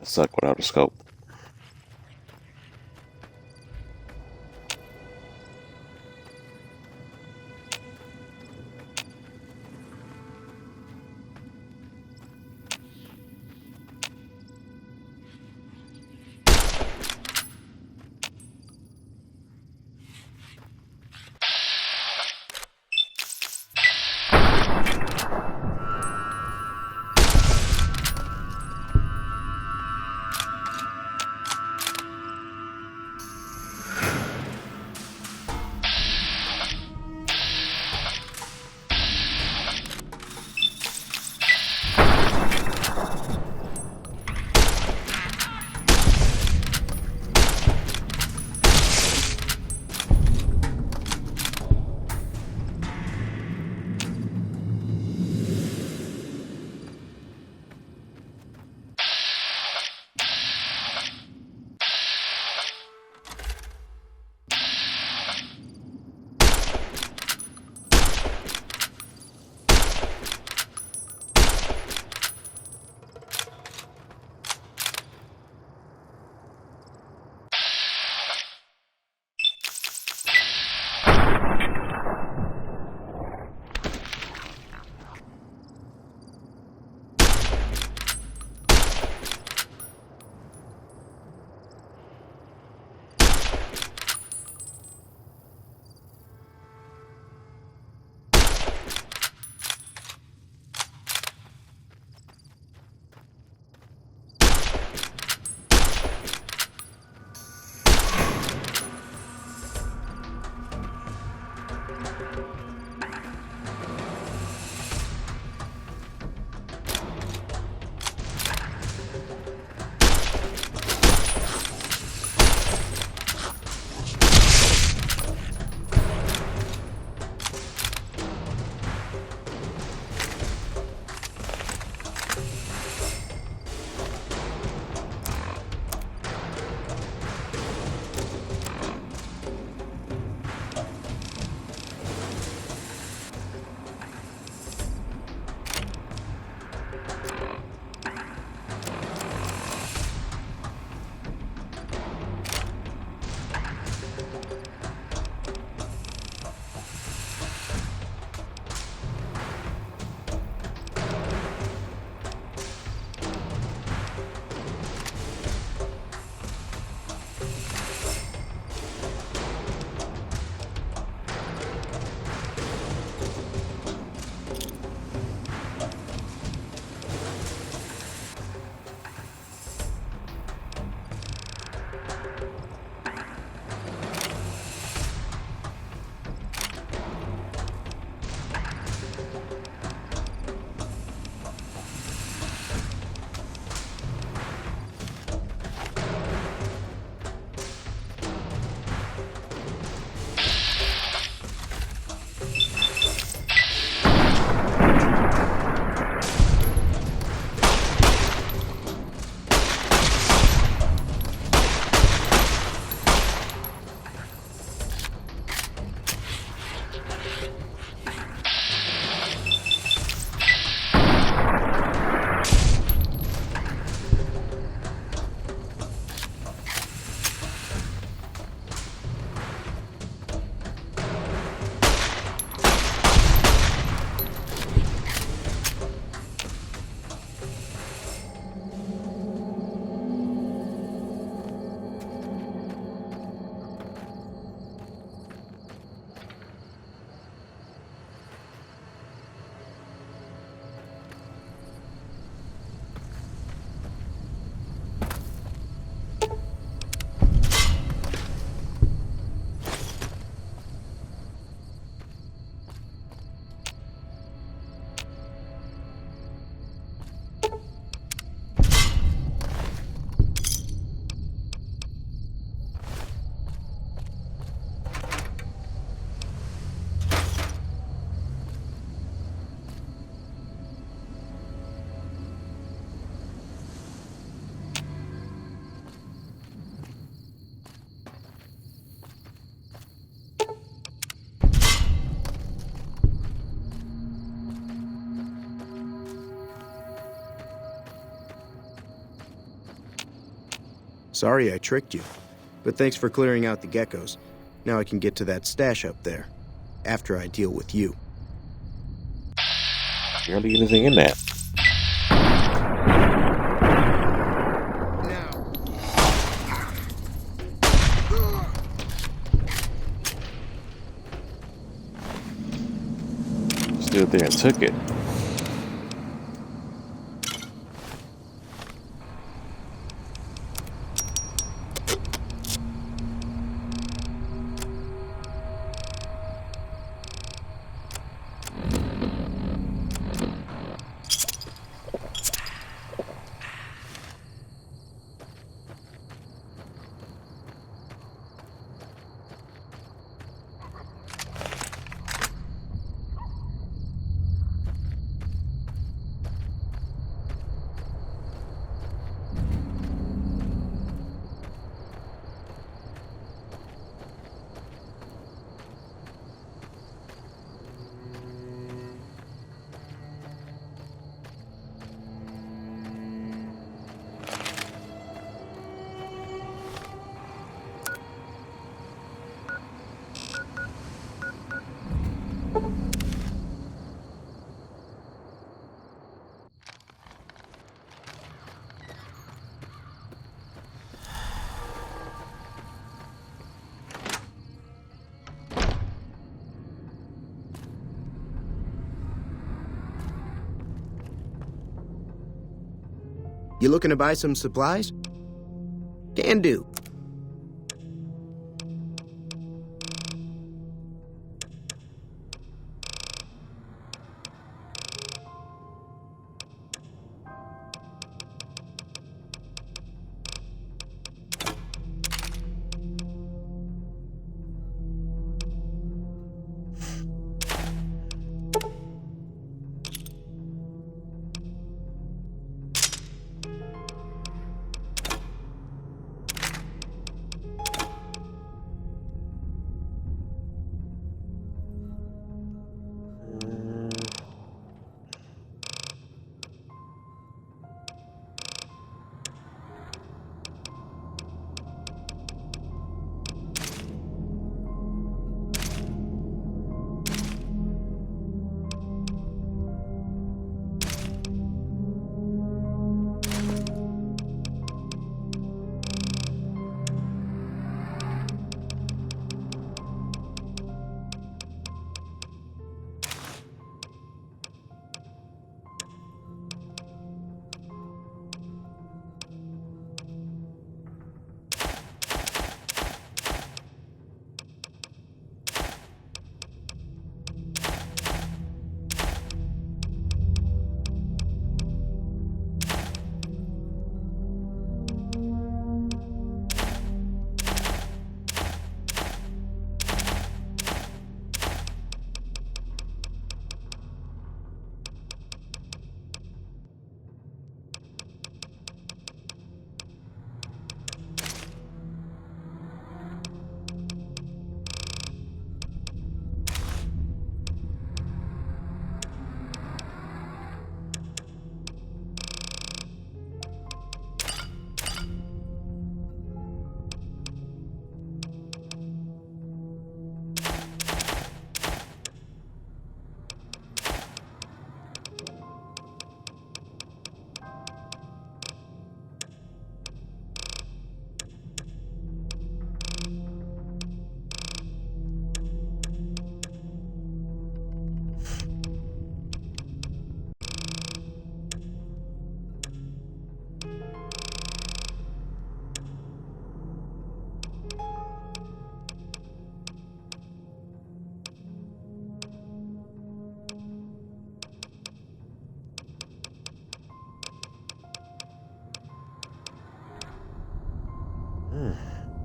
I suck without a scope. Sorry I tricked you. But thanks for clearing out the geckos. Now I can get to that stash up there. After I deal with you. Barely anything in that. Stood there and took it. You looking to buy some supplies? Can do.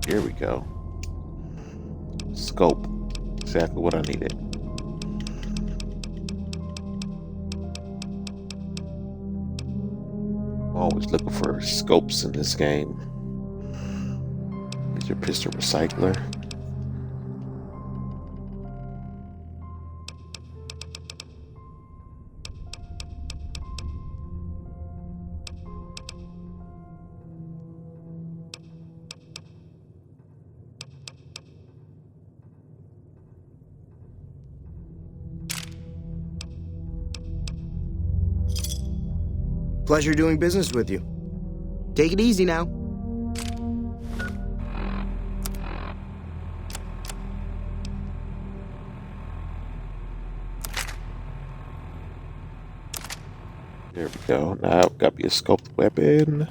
Here we go. Scope. Exactly what I needed. Always looking for scopes in this game. Here's your pistol recycler. Pleasure doing business with you. Take it easy now. There we go. Now I've got me a scoped weapon.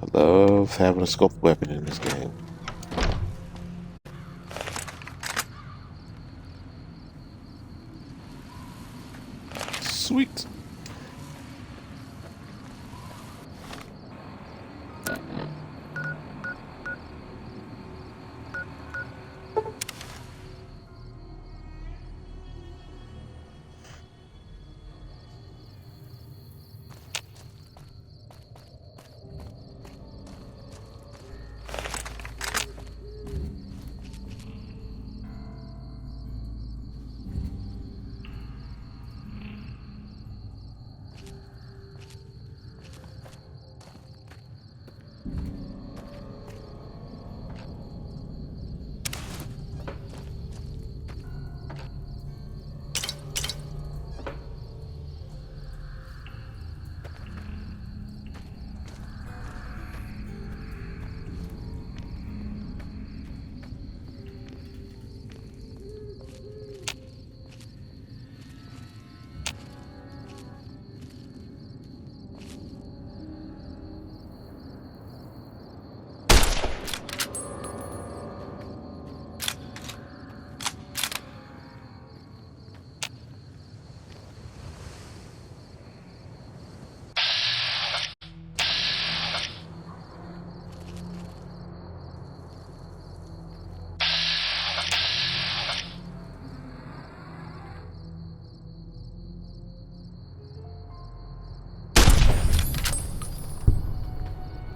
I love having a scoped weapon in this game. Sweet.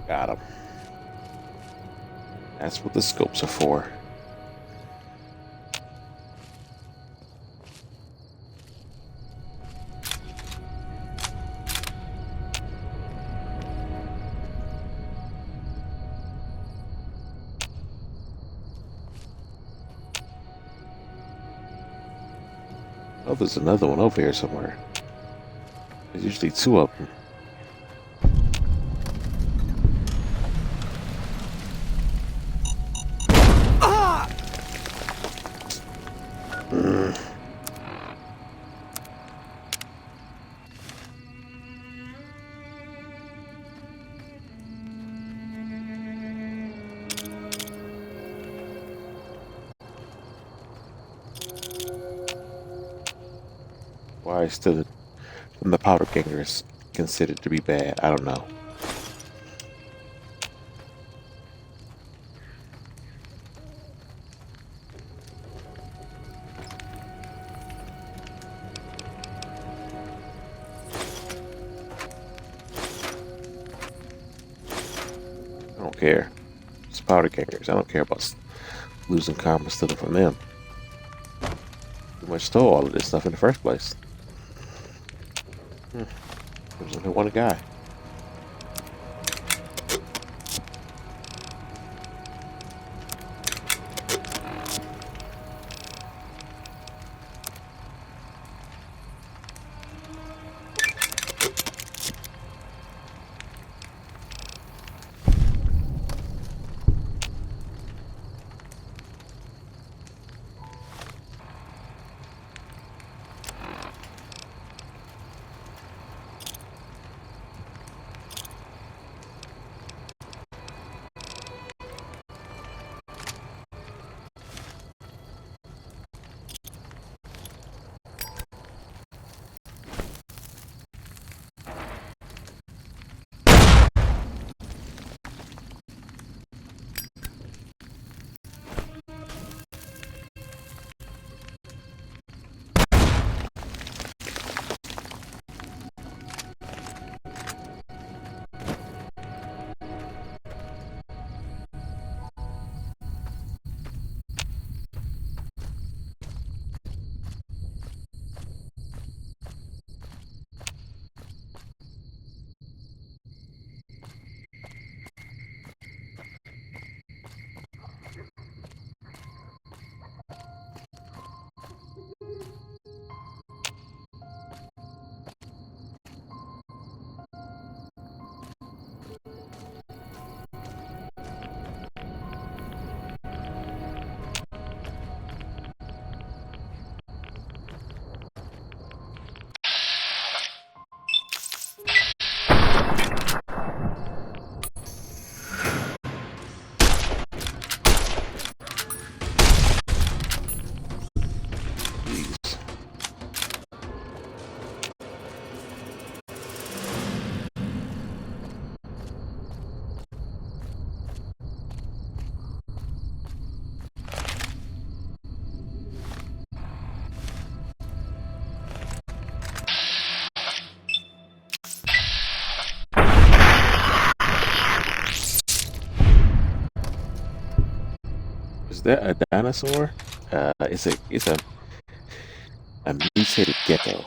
Got him. That's what the scopes are for. Oh, there's another one over here somewhere. There's usually two of them. Why still the powder ganger is considered to be bad? I don't know. I don't care. It's powder gangers. I don't care about losing karma stealing from them. Pretty much stole all of this stuff in the first place. There's only one guy. Is that a dinosaur? It's a mutated gecko.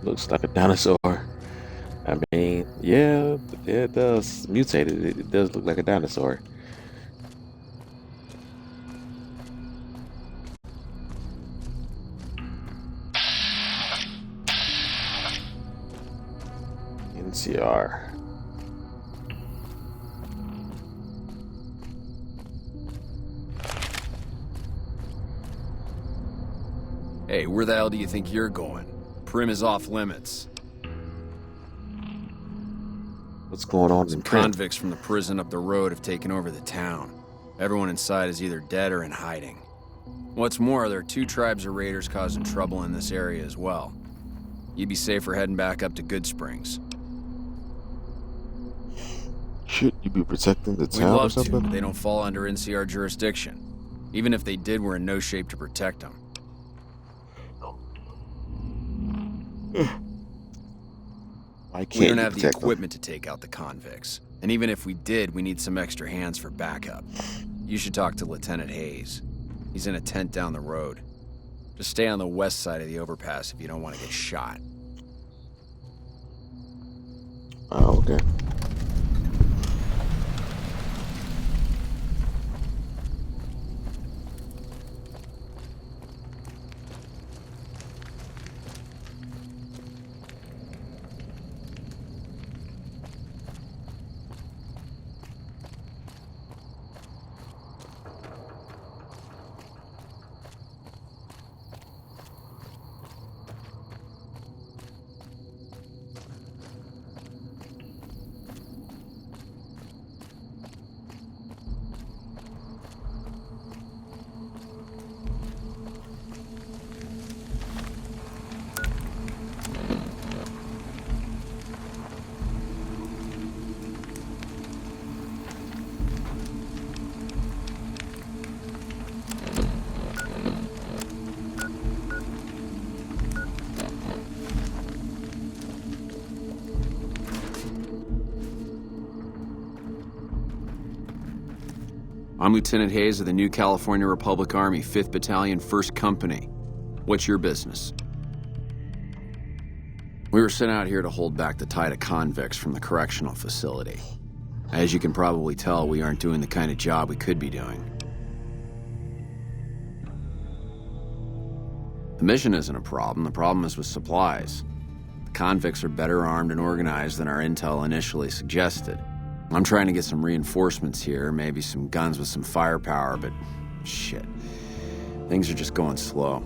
Looks like a dinosaur. I mean, yeah, it does mutated. It does look like a dinosaur. NCR. Hey, where the hell do you think you're going? Prim is off limits. What's going on in Prim? Convicts from the prison up the road have taken over the town. Everyone inside is either dead or in hiding. What's more, there are 2 tribes of raiders causing trouble in this area as well. You'd be safer heading back up to Goodsprings. Should you be protecting the We'd town or love to, something? but they don't fall under NCR jurisdiction. Even if they did, we're in no shape to protect them. Why can't We don't you have the protect them? equipment to take out the convicts. And even if we did, we need some extra hands for backup. You should talk to Lieutenant Hayes. He's in a tent down the road. Just stay on the west side of the overpass if you don't want to get shot. Oh, okay. I'm Lieutenant Hayes of the New California Republic Army, 5th Battalion, 1st Company. What's your business? We were sent out here to hold back the tide of convicts from the correctional facility. As you can probably tell, we aren't doing the kind of job we could be doing. The mission isn't a problem. The problem is with supplies. The convicts are better armed and organized than our intel initially suggested. I'm trying to get some reinforcements here, maybe some guns with some firepower, but shit. Things are just going slow.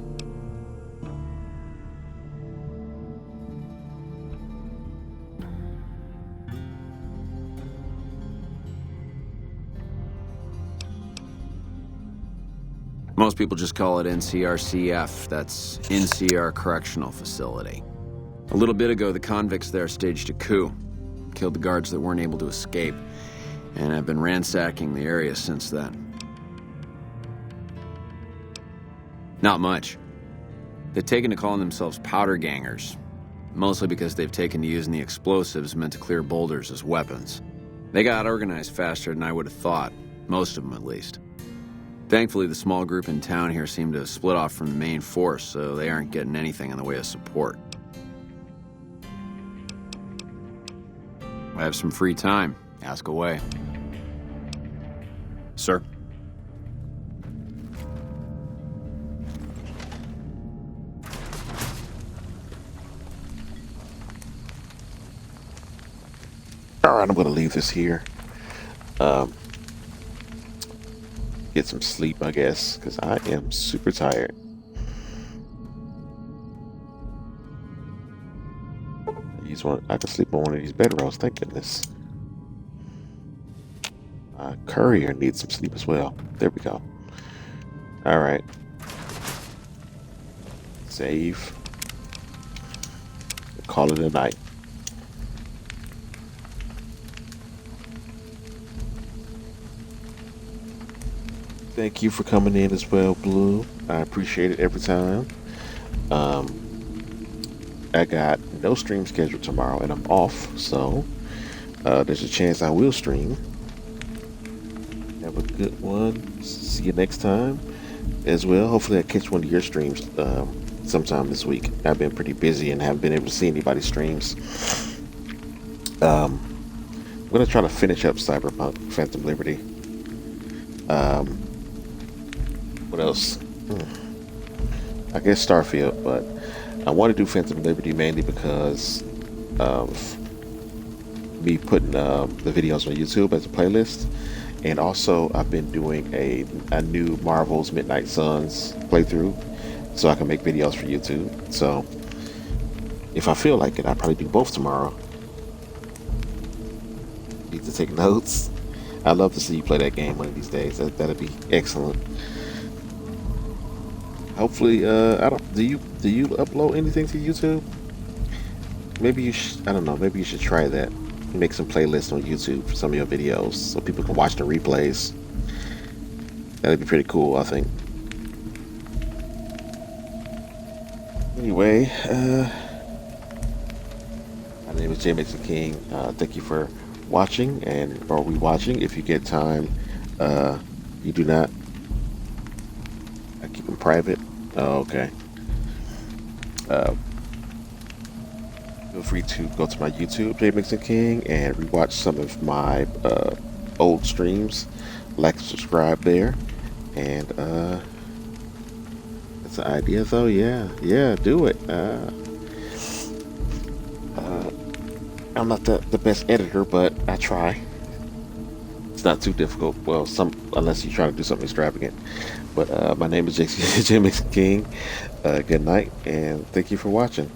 Most people just call it NCRCF. That's NCR Correctional Facility. A little bit ago, the convicts there staged a coup. Killed the guards that weren't able to escape, and I've been ransacking the area since then. Not much. They've taken to calling themselves powder gangers, mostly because they've taken to using the explosives meant to clear boulders as weapons. They got organized faster than I would have thought, most of them at least. Thankfully, the small group in town here seem to have split off from the main force, so they aren't getting anything in the way of support. I have some free time. Ask away. Sir? Alright, I'm going to leave this here. Get some sleep, I guess, because I am super tired. I can sleep on one of these bedrolls, thank goodness. Courier needs some sleep as well. There we go. Alright. Save. Call it a night. Thank you for coming in as well, Blue. I appreciate it every time. I got no stream scheduled tomorrow and I'm off, so there's a chance I will stream. Have a good one. See you next time as well. Hopefully I catch one of your streams sometime this week. I've been pretty busy and haven't been able to see anybody's streams. I'm going to try to finish up Cyberpunk Phantom Liberty. What else? I guess Starfield, but I want to do Phantom Liberty mainly because of me putting the videos on YouTube as a playlist, and also I've been doing a new Marvel's Midnight Suns playthrough, so I can make videos for YouTube. So if I feel like it, I'll probably do both tomorrow. Need to take notes. I'd love to see you play that game one of these days. That'd be excellent. Hopefully, I don't. Do you upload anything to YouTube? Maybe you should. I don't know. Maybe you should try that. Make some playlists on YouTube for some of your videos, so people can watch the replays. That'd be pretty cool, I think. Anyway, my name is J Mason King. Thank you for watching or rewatching. If you get time, you do not. I keep them private. Oh, okay. Feel free to go to my YouTube, J Mason King, and rewatch some of my old streams. Like and subscribe there. And that's the idea, though. Yeah, do it. I'm not the best editor, but I try. It's not too difficult. Well, unless you try to do something extravagant. But my name is J Mason King. Good night, and thank you for watching.